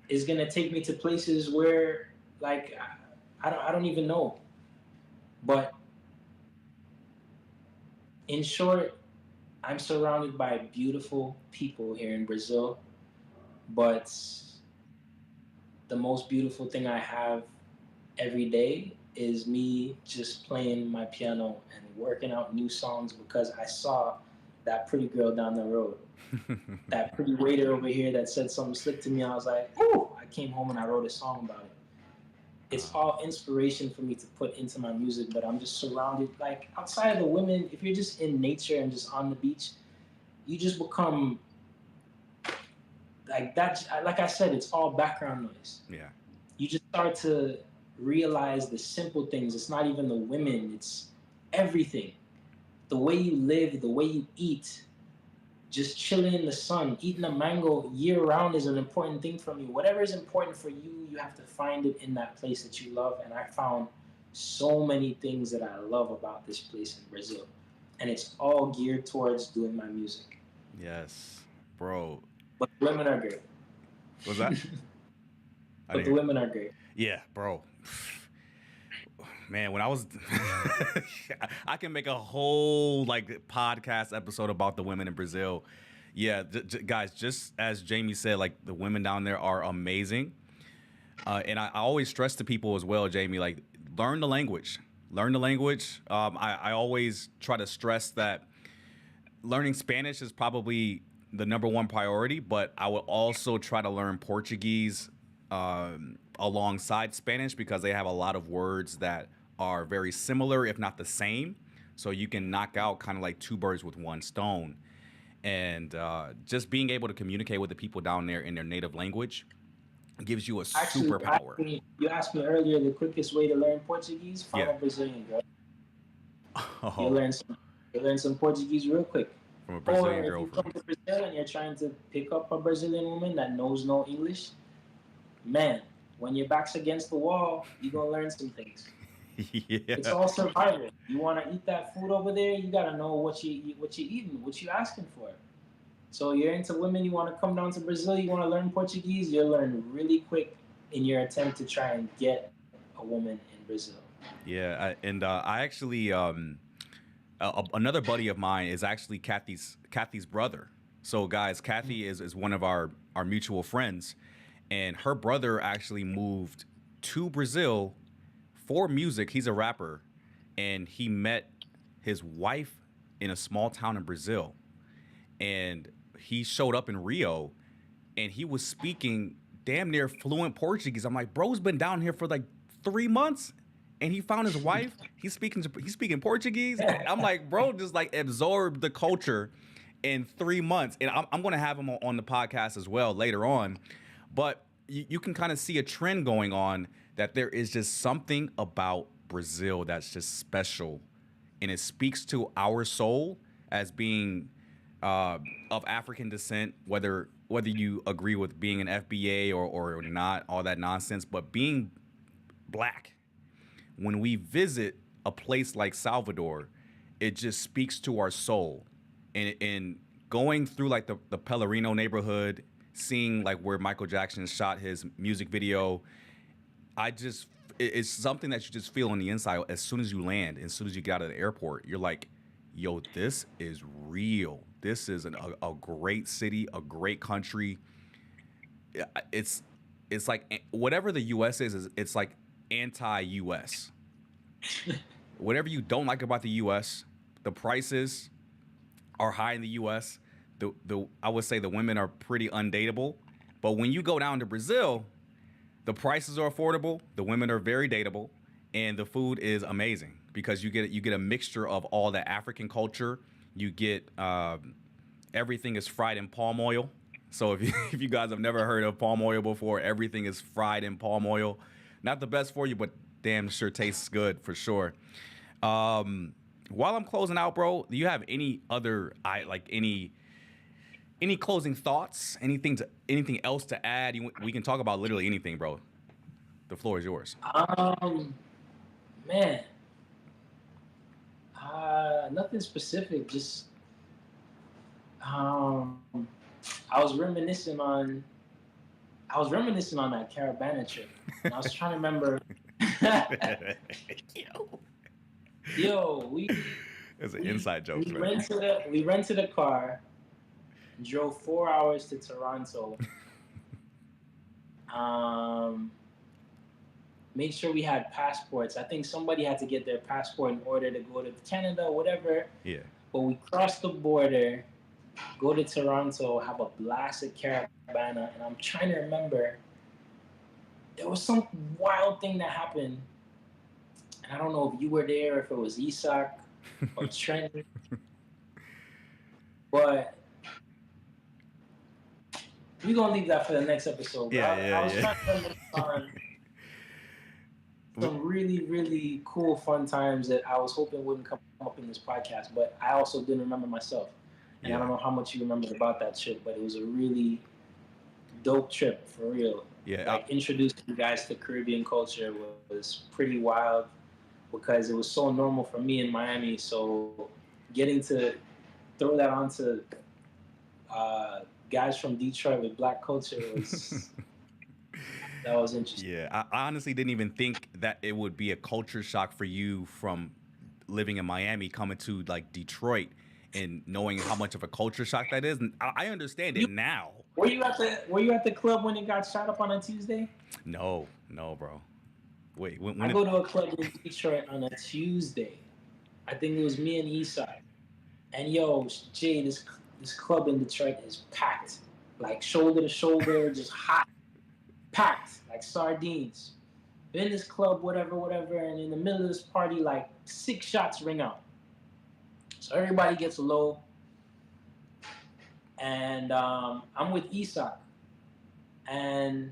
is gonna take me to places where, like, I don't even know. But in short, I'm surrounded by beautiful people here in Brazil. But the most beautiful thing I have every day is me just playing my piano and working out new songs because I saw that pretty girl down the road, that pretty waiter over here that said something slick to me. I was like, ooh, I came home and I wrote a song about it. It's um, all inspiration for me to put into my music, but I'm just surrounded, like, outside of the women, if you're just in nature and just on the beach, you just become like that. Like I said, it's all background noise. yeah, You just start to realize the simple things. It's not even the women, it's everything. The way you live, the way you eat, just chilling in the sun, eating a mango year round is an important thing for me. Whatever is important for you, you have to find it in that place that you love. And I found so many things that I love about this place in Brazil. And it's all geared towards doing my music. yes, bro. But the women are great. Was that? I But didn't the hear. women are great. Yeah, bro. Man, when I was, I can make a whole like podcast episode about the women in Brazil. Yeah, guys, just as Jamie said, like the women down there are amazing. And I always stress to people as well, Jamie, like learn the language. Learn the language. I always try to stress that learning Spanish is probably the number one priority, but I would also try to learn Portuguese alongside Spanish because they have a lot of words that are very similar, if not the same. So you can knock out kind of like two birds with one stone. And just being able to communicate with the people down there in their native language gives you a Actually, superpower. you asked me earlier the quickest way to learn Portuguese. Find Yeah. a Brazilian girl. You Oh, learn some. You learn some Portuguese real quick. from a Or Brazilian if you girlfriend. come to Brazil and you're trying to pick up a Brazilian woman that knows no English, man, when your back's against the wall, you're gonna learn some things. It's Yeah. all survival. You want to eat that food over there, you gotta know what you eating, what you asking for. So you're into women, you want to come down to Brazil, you want to learn Portuguese, you'll learn really quick in your attempt to try and get a woman in Brazil. Yeah, and I actually another buddy of mine is actually Kathy's brother. So guys, Kathy is one of our mutual friends, and her brother actually moved to Brazil for music. He's a rapper, and he met his wife in a small town in Brazil, and he showed up in Rio, and he was speaking damn near fluent Portuguese. I'm like, bro's been down here for like 3 months, and he found his wife. He's speaking Portuguese. I'm like, bro, just like absorbed the culture in 3 months, and I'm gonna have him on the podcast as well later on. But you can kind of see a trend going on that there is just something about Brazil that's just special, and it speaks to our soul as being uh, of African descent, whether you agree with being an FBA or not, all that nonsense, but being black. When we visit a place like Salvador, it just speaks to our soul. And going through like the Pelourinho neighborhood, seeing like where Michael Jackson shot his music video, I just it's something that you just feel on the inside as soon as you land, as soon as you get out of the airport. You're like, yo, this is real. This is a great city, a great country. It's it's like whatever the U.S. is it's like anti-U.S. Whatever you don't like about the U.S., the prices are high in the U.S. The I would say the women are pretty undateable. But when you go down to Brazil, the prices are affordable, the women are very dateable, and the food is amazing because you get a mixture of all the African culture. You get everything is fried in palm oil. So if you, if you guys have never heard of palm oil before, everything is fried in palm oil. Not the best for you, but damn sure tastes good for sure. While I'm closing out, bro, do you have any other I like any closing thoughts? Anything else to add? We can talk about literally anything, bro. The floor is yours. Um, man, nothing specific. Just um, I was reminiscing on I was reminiscing on that Caravana trip, and I was trying to remember. Yo. Yo, we It's an we inside jokes, we man. rented a car, drove 4 hours to Toronto. Um, made sure we had passports. I think somebody had to get their passport in order to go to Canada, whatever. Yeah. But we crossed the border, go to Toronto, have a blast at Caravana, and I'm trying to remember. There was some wild thing that happened, and I don't know if you were there, if it was Isak or Trent, but we're gonna leave that for the next episode. But Yeah, I yeah, was yeah. trying to remember on We- some really, really cool, fun times that I was hoping wouldn't come up in this podcast, but I also didn't remember myself. And I don't know yeah, how much you remembered about that trip, but it was a really dope trip for real. yeah. Like introducing you guys to Caribbean culture was pretty wild because it was so normal for me in Miami. So getting to throw that onto uh, guys from Detroit with black culture was that was interesting. Yeah, I honestly didn't even think that it would be a culture shock for you from living in Miami coming to like Detroit and knowing how much of a culture shock that is. And I understand it You, now. were you at the club when it got shot up on a Tuesday? No, no, bro. Wait, when I it? go to a club in Detroit on a Tuesday. I think it was me and Eastside. And yo, Jay, this club in Detroit is packed, like shoulder to shoulder, just hot, packed like sardines. In this club, whatever, whatever, and in the middle of this party, like 6 shots ring out. So everybody gets low, and I'm with Isak, and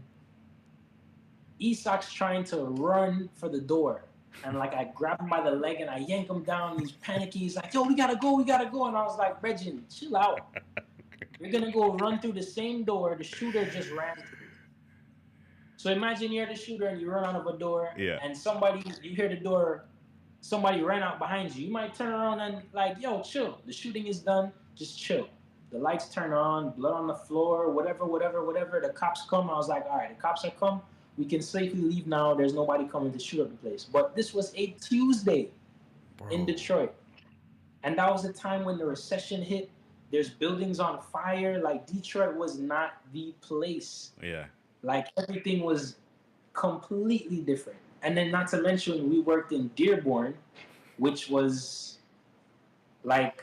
Isak's trying to run for the door. And like I grab him by the leg and I yank him down. He's panicky. He's like, yo, we gotta go, we gotta go. And I was like, Reggie, chill out. You're gonna go run through the same door the shooter just ran through. So imagine you're the shooter and you run out of a door Yeah. and you hear the door, somebody ran out behind you. You might turn around and like, yo, chill. The shooting is done. Just chill. The lights turn on, blood on the floor, whatever, whatever, whatever. The cops come. I was like, all right, the cops are come. We can safely leave now. There's nobody coming to shoot up the place. But this was a Tuesday in Bro. Detroit. And that was the time when the recession hit. There's buildings on fire. Like Detroit was not the place. Yeah. Like everything was completely different. And then not to mention we worked in Dearborn, which was like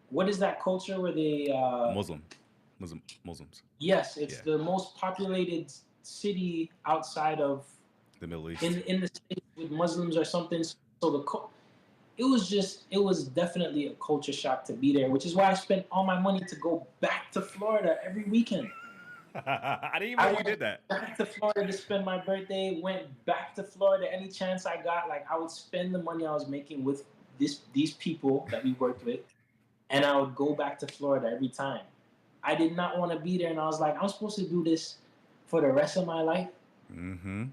what is that culture where they Muslim. Muslims. yes, it's Yeah. the most populated city outside of The Middle East. in the states with Muslims or something. So it was definitely a culture shock to be there, which is why I spent all my money to go back to Florida every weekend. I didn't even I know you went did that. back to Florida to spend my birthday. Went back to Florida any chance I got. Like I would spend the money I was making with these people that we worked with, and I would go back to Florida every time. I did not want to be there, and I was like, I'm supposed to do this for the rest of my life, Mm-hmm.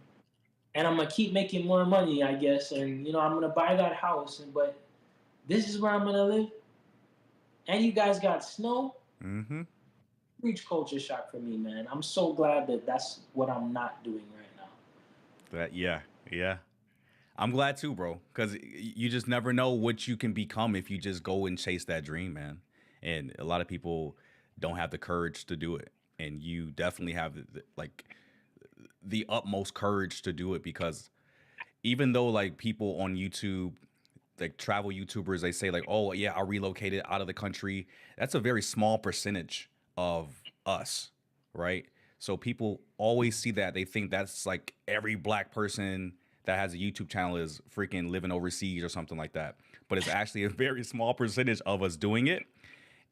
and I'm gonna keep making more money, I guess, and I'm gonna buy that house, but this is where I'm gonna live. And you guys got snow. Mm-hmm. Huge culture shock for me, man. I'm so glad that that's what I'm not doing right now. That yeah, yeah. I'm glad too, bro, because you just never know what you can become if you just go and chase that dream, man. And a lot of people don't have the courage to do it, and you definitely have like the utmost courage to do it because even though like people on YouTube, like travel YouTubers, they say like, oh yeah, I relocated out of the country. That's a very small percentage of us, right? So people always see that they think that's like every black person that has a YouTube channel is freaking living overseas or something like that. But it's actually a very small percentage of us doing it,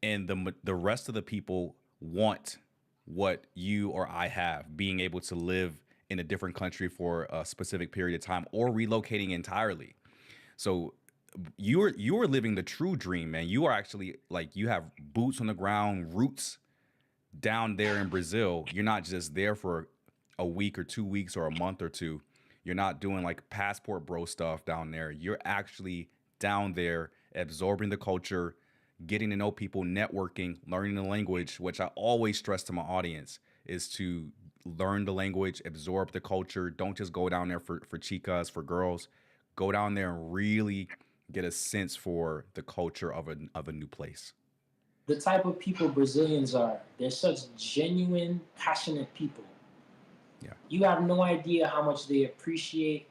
and the rest of the people want what you or I have, being able to live in a different country for a specific period of time or relocating entirely. So you are living the true dream, man. You are actually like you have boots on the ground, roots down there in Brazil. You're not just there for a week or 2 weeks or a month or two. You're not doing like passport bro stuff down there. You're actually down there absorbing the culture, getting to know people, networking, learning the language, which I always stress to my audience is to learn the language, absorb the culture. Don't just go down there for chicas, for girls. Go down there and really get a sense for the culture of a new place. The type of people Brazilians are, they're such genuine, passionate people. Yeah. You have no idea how much they appreciate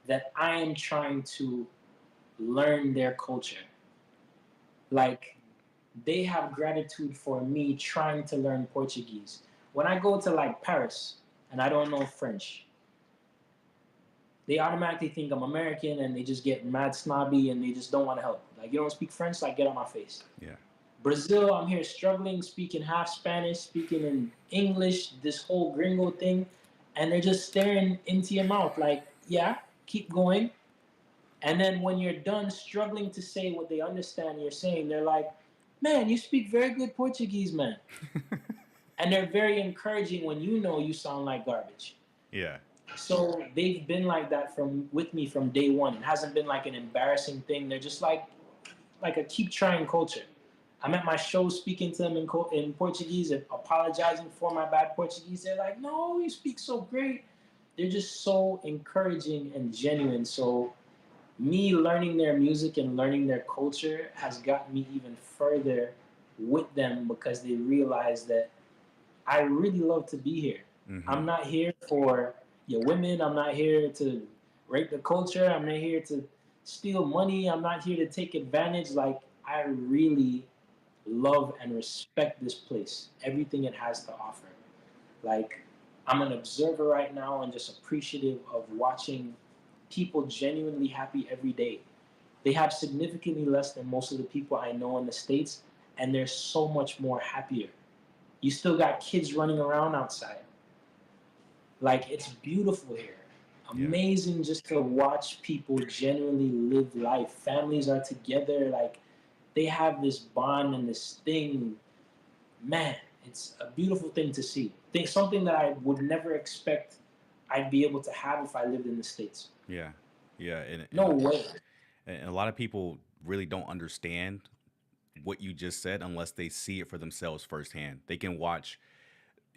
that I am trying to learn their culture. Like, they have gratitude for me trying to learn Portuguese. When I go to like Paris and I don't know French, they automatically think I'm American and they just get mad snobby and they just don't want to help. Like, you don't speak French, like, get on my face. Yeah. Brazil, I'm here struggling, speaking half Spanish, speaking in English, this whole gringo thing, and they're just staring into your mouth like, yeah, keep going. And then when you're done struggling to say what they understand you're saying, they're like, man, you speak very good Portuguese, man. And they're very encouraging when you know you sound like garbage. Yeah. So they've been like that from with me from day one. It hasn't been like an embarrassing thing. They're just like a keep trying culture. I'm at my show speaking to them in Portuguese and apologizing for my bad Portuguese. They're like, no, you speak so great. They're just so encouraging and genuine. So me learning their music and learning their culture has gotten me even further with them because they realize that I really love to be here. Mm-hmm. I'm not here for your women. I'm not here to rape the culture. I'm not here to steal money. I'm not here to take advantage. Like, I really love and respect this place, everything it has to offer. Like, I'm an observer right now and just appreciative of watching people genuinely happy every day. They have significantly less than most of the people I know in the States, and they're so much more happier. You still got kids running around outside. Like it's beautiful here. Yeah. Amazing just to watch people genuinely live life. Families are together, like they have this bond and this thing. Man, it's a beautiful thing to see. Think something that I would never expect I'd be able to have if I lived in the States. Yeah. Yeah. No way. And a lot of people really don't understand what you just said unless they see it for themselves firsthand. They can watch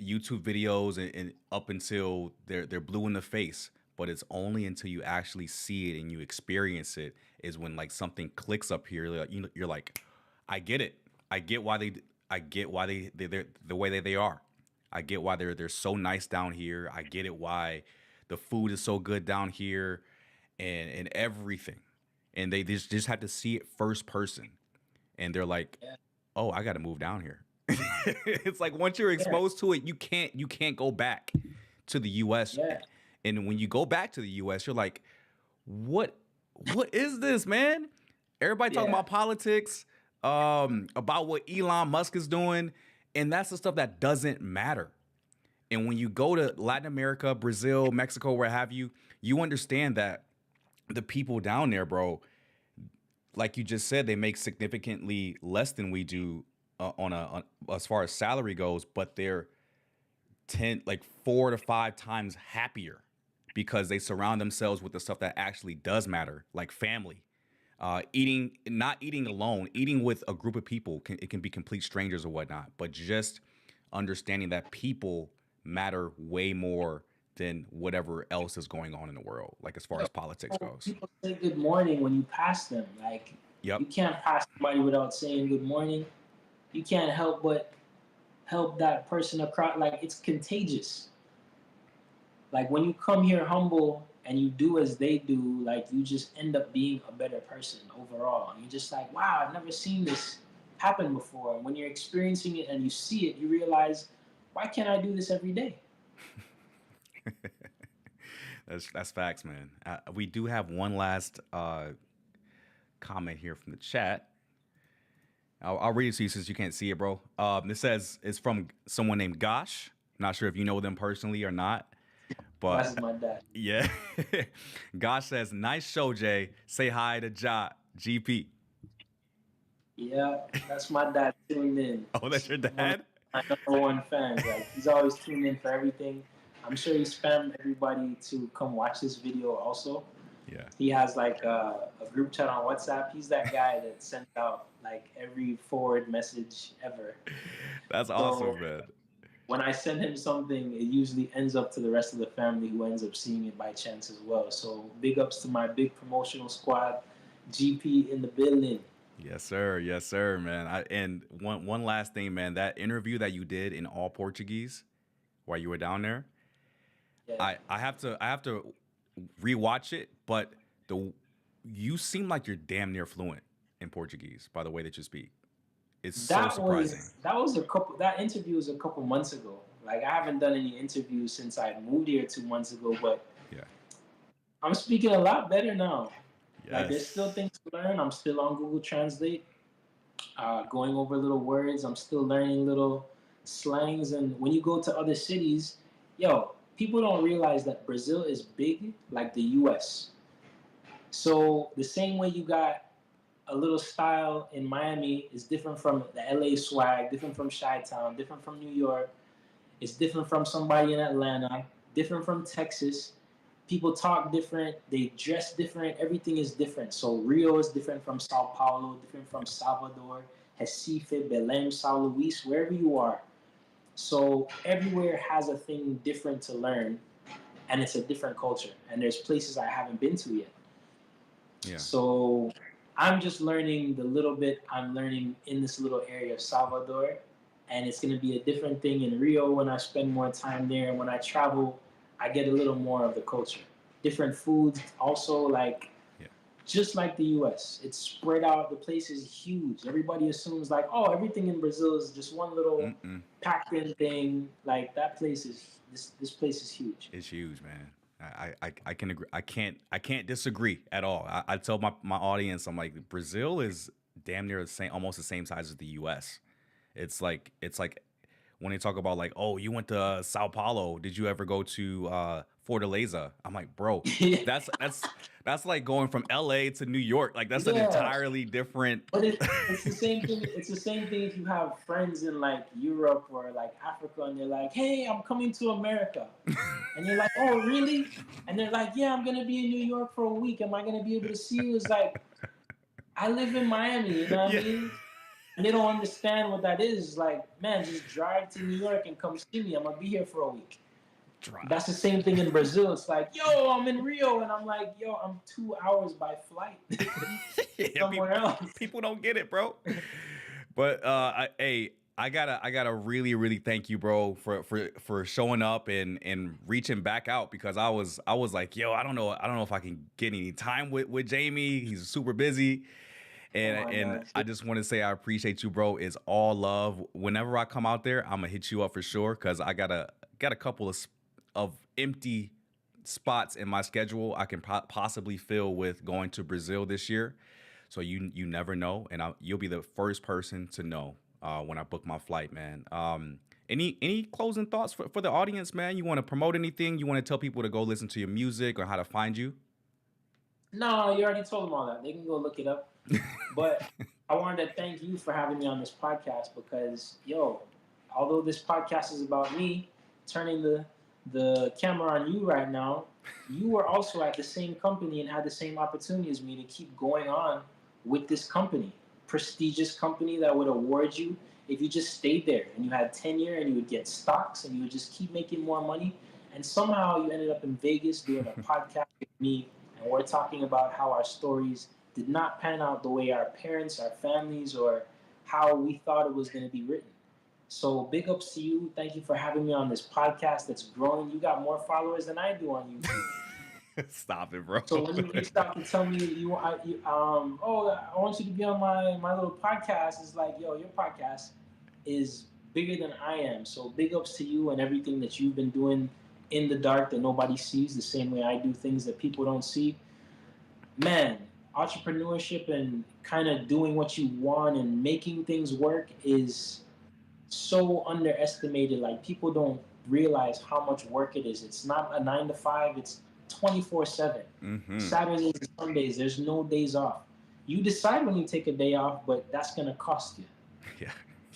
YouTube videos and up until they're blue in the face, but it's only until you actually see it and you experience it is when like something clicks up here. Like, you're like, I get it. I get why they. I get why they're the way that they are. I get why they're so nice down here. I get it why the food is so good down here, and everything. And they just have to see it first person, and they're like, Yeah, oh, I got to move down here. It's like once you're yeah, exposed to it, you can't go back to the U.S. yeah, And when you go back to the U.S., you're like, what what is this, man? Everybody talking yeah. about politics, about what Elon Musk is doing, and that's the stuff that doesn't matter. And when you go to Latin America, Brazil, Mexico, where have you, you understand that the people down there, bro, like you just said, they make significantly less than we do as far as salary goes, but they're 10, like 4 to 5 times happier because they surround themselves with the stuff that actually does matter, like family. Eating, not eating alone, eating with a group of people, it can be complete strangers or whatnot, but just understanding that people matter way more than whatever else is going on in the world, like as far Yo, as politics goes. people say good morning when you pass them. Like Yep. you can't pass somebody without saying good morning. You can't help but help that person across. Like it's contagious. Like when you come here humble and you do as they do, like you just end up being a better person overall. And you're just like, wow, I've never seen this happen before. And when you're experiencing it and you see it, you realize, why can't I do this every day? That's facts, man. We do have one last comment here from the chat. I'll read it to you since you can't see it, bro. It says it's from someone named Gosh. Not sure if you know them personally or not, but That's my dad. yeah. Gosh says, "Nice show, Jay. Say hi to GP." Yeah, that's my dad tuned in. Oh, that's your One of dad. my number one fans. Like he's always tuned in for everything. I'm sure he spammed everybody to come watch this video also. Yeah, He has like a group chat on WhatsApp. He's that guy that sends out like every forward message ever. that's So awesome, man. when I send him something, it usually ends up to the rest of the family who ends up seeing it by chance as well. So big ups to my big promotional squad, GP in the building. Yes, sir. Yes, sir, man. And one last thing, man. That interview that you did in all Portuguese while you were down there, Yeah. I have to rewatch it, but the you seem like you're damn near fluent in Portuguese by the way that you speak. It's so surprising. That was a couple that interview was a couple months ago. Like I haven't done any interviews since I moved here 2 months ago, but Yeah. I'm speaking a lot better now. Like there's still Yes. things to learn. I'm still on Google Translate, going over little words. I'm still learning little slangs. And when you go to other cities, yo, people don't realize that Brazil is big like the US. So the same way you got a little style in Miami is different from the LA swag, different from Chi Town, different from New York. It's different from somebody in Atlanta, different from Texas. People talk different, they dress different, everything is different. So Rio is different from Sao Paulo, different from Salvador, Recife, Belém, Sao Luis, wherever you are. So everywhere has a thing different to learn, and it's a different culture. And there's places I haven't been to yet. Yeah. So I'm just learning the little bit I'm learning in this little area of Salvador. And it's going to be a different thing in Rio when I spend more time there. And when I travel, I get a little more of the culture. Different foods, also, like Yeah. just like the US. It's spread out. The place is huge. Everybody assumes, like, oh, everything in Brazil is just one little Mm-mm. packed in thing. Like, that place is, this place is huge. It's huge, man. I can agree. I can't disagree at all. I tell my audience, I'm like, Brazil is damn near the same, almost the same size as the U.S. It's like when they talk about like, oh, you went to Sao Paulo. Did you ever go to Fortaleza? I'm like, bro, Yeah, that's like going from LA to New York. Like that's an yeah. entirely different. But it's the same thing. It's the same thing if you have friends in like Europe or like Africa, and they're like, "Hey, I'm coming to America," and you're like, "Oh, really?" And they're like, "Yeah, I'm gonna be in New York for a week. Am I gonna be able to see you?" It's like, I live in Miami. You know what I Yeah. mean? And they don't understand what that is. Like, man, just drive to New York and come see me. I'm gonna be here for a week. Drive. That's the same thing in Brazil. It's like, yo, I'm in Rio, and I'm like, yo, I'm 2 hours by flight Yeah, somewhere else. people don't get it, bro. But hey, I gotta really thank you, bro, for showing up and reaching back out because I was like, yo, I don't know if I can get any time with Jamie. He's super busy. Oh And my and gosh. I just want to say I appreciate you, bro. It's all love. Whenever I come out there, I'm gonna hit you up for sure because I got a couple of empty spots in my schedule I can possibly fill with going to Brazil this year. So you never know, and you'll be the first person to know when I book my flight, man. Any closing thoughts for the audience, man? You want to promote anything? You want to tell people to go listen to your music or how to find you? No, you already told them all that. They can go look it up. But I wanted to thank you for having me on this podcast because, yo, although this podcast is about me turning the camera on you right now, you were also at the same company and had the same opportunity as me to keep going on with this company, prestigious company that would award you if you just stayed there and you had tenure and you would get stocks and you would just keep making more money. And somehow you ended up in Vegas doing a podcast with me, and we're talking about how our stories did not pan out the way our parents, our families, or how we thought it was going to be written. So big ups to you. Thank you for having me on this podcast that's growing. You got more followers than I do on YouTube. Stop it, bro. So when you reached out to tell me oh, I want you to be on my little podcast, it's like, yo, your podcast is bigger than I am. So big ups to you and everything that you've been doing in the dark that nobody sees, the same way I do things that people don't see. Man, entrepreneurship and kind of doing what you want and making things work is so underestimated. Like people don't realize how much work it is. It's not a 9 to 5. It's 24/7. Hmm. Saturdays and Sundays. There's no days off. You decide when you take a day off, but that's gonna cost you. Yeah.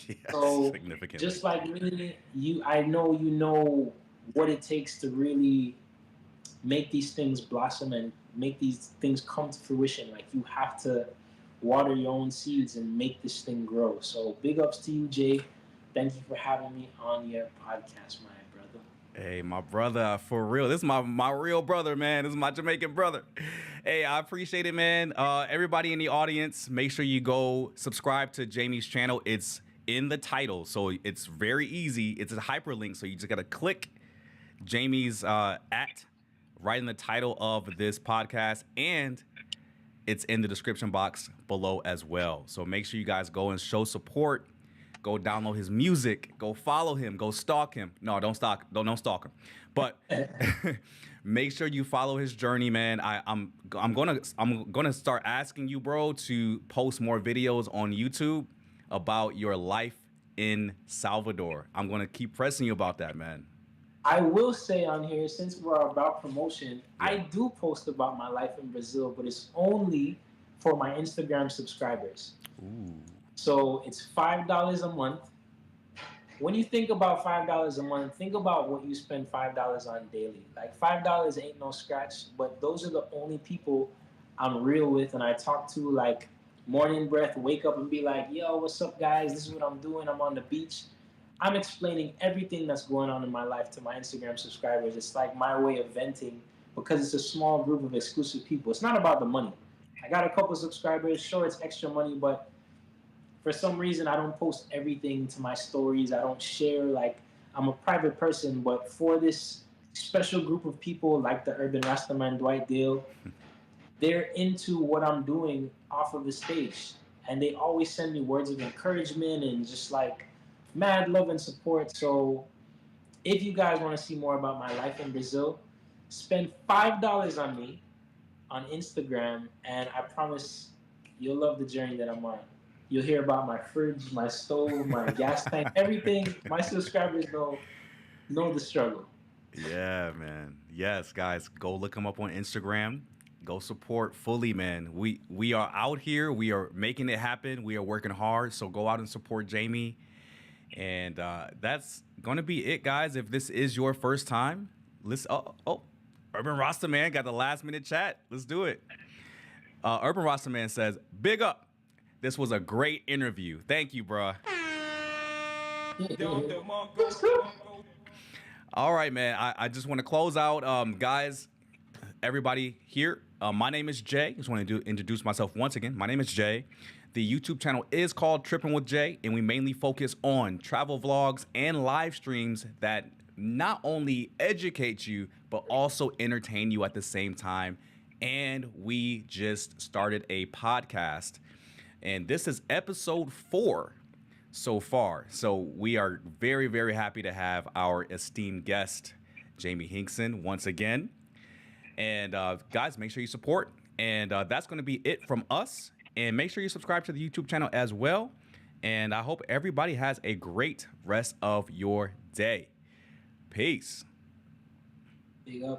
Yes, So significantly. just like me, I know you know what it takes to really make these things blossom and make these things come to fruition. Like you have to water your own seeds and make this thing grow. So big ups to you, Jay. Thank you for having me on your podcast, my brother. Hey, my brother, for real. This is my real brother, man. This is my Jamaican brother. Hey, I appreciate it, man. Everybody in the audience, make sure you go subscribe to Jamie's channel. It's in the title, so it's very easy. It's a hyperlink, so you just gotta click Jamie's at right in the title of this podcast, and it's in the description box below as well. So make sure you guys go and show support. Go download his music. Go follow him. Go stalk him. No, don't stalk him. But make sure you follow his journey, man. I'm gonna start asking you, bro, to post more videos on YouTube about your life in Salvador. I'm gonna keep pressing you about that, man. I will say on here, since we're about promotion, Yeah. I do post about my life in Brazil, but it's only for my Instagram subscribers. Ooh. So it's $5 a month. When you think about $5 a month, think about what you spend $5 on daily. Like $5 ain't no scratch, but those are the only people I'm real with and I talk to. Like morning breath, wake up and be like, yo, what's up, guys? This is what I'm doing. I'm on the beach. I'm explaining everything that's going on in my life to my Instagram subscribers. It's like my way of venting because it's a small group of exclusive people. It's not about the money. I got a couple subscribers. Sure, it's extra money, but for some reason I don't post everything to my stories. I don't share, like, I'm a private person, but for this special group of people like the Urban Rastaman Dwight Dale, they're into what I'm doing off of the stage. And they always send me words of encouragement and just like mad love and support. So if you guys want to see more about my life in Brazil, spend $5 on me on Instagram, and I promise you'll love the journey that I'm on. You'll hear about my fridge, my stove, my gas tank, everything. My subscribers know the struggle. Yeah, man. Yes, guys, go look him up on Instagram. Go support fully, man. We are out here. We are making it happen. We are working hard. So go out and support Jamie. And that's gonna be it, guys. If this is your first time, listen. Oh, Urban Rasta Man got the last minute chat. Let's do it. Urban Rasta Man says, "Big up. This was a great interview. Thank you, bruh." That's good. All right, man. I just want to close out, guys. Everybody here. My name is Jay. Just want to introduce myself once again. My name is Jay. The YouTube channel is called Tripping with Jay, and we mainly focus on travel vlogs and live streams that not only educate you but also entertain you at the same time. And we just started a podcast, and this is episode 4 so far. So we are very, very happy to have our esteemed guest, Jamie Hinkson, once again. And guys, make sure you support. And that's going to be it from us. And make sure you subscribe to the YouTube channel as well. And I hope everybody has a great rest of your day. Peace. Big up.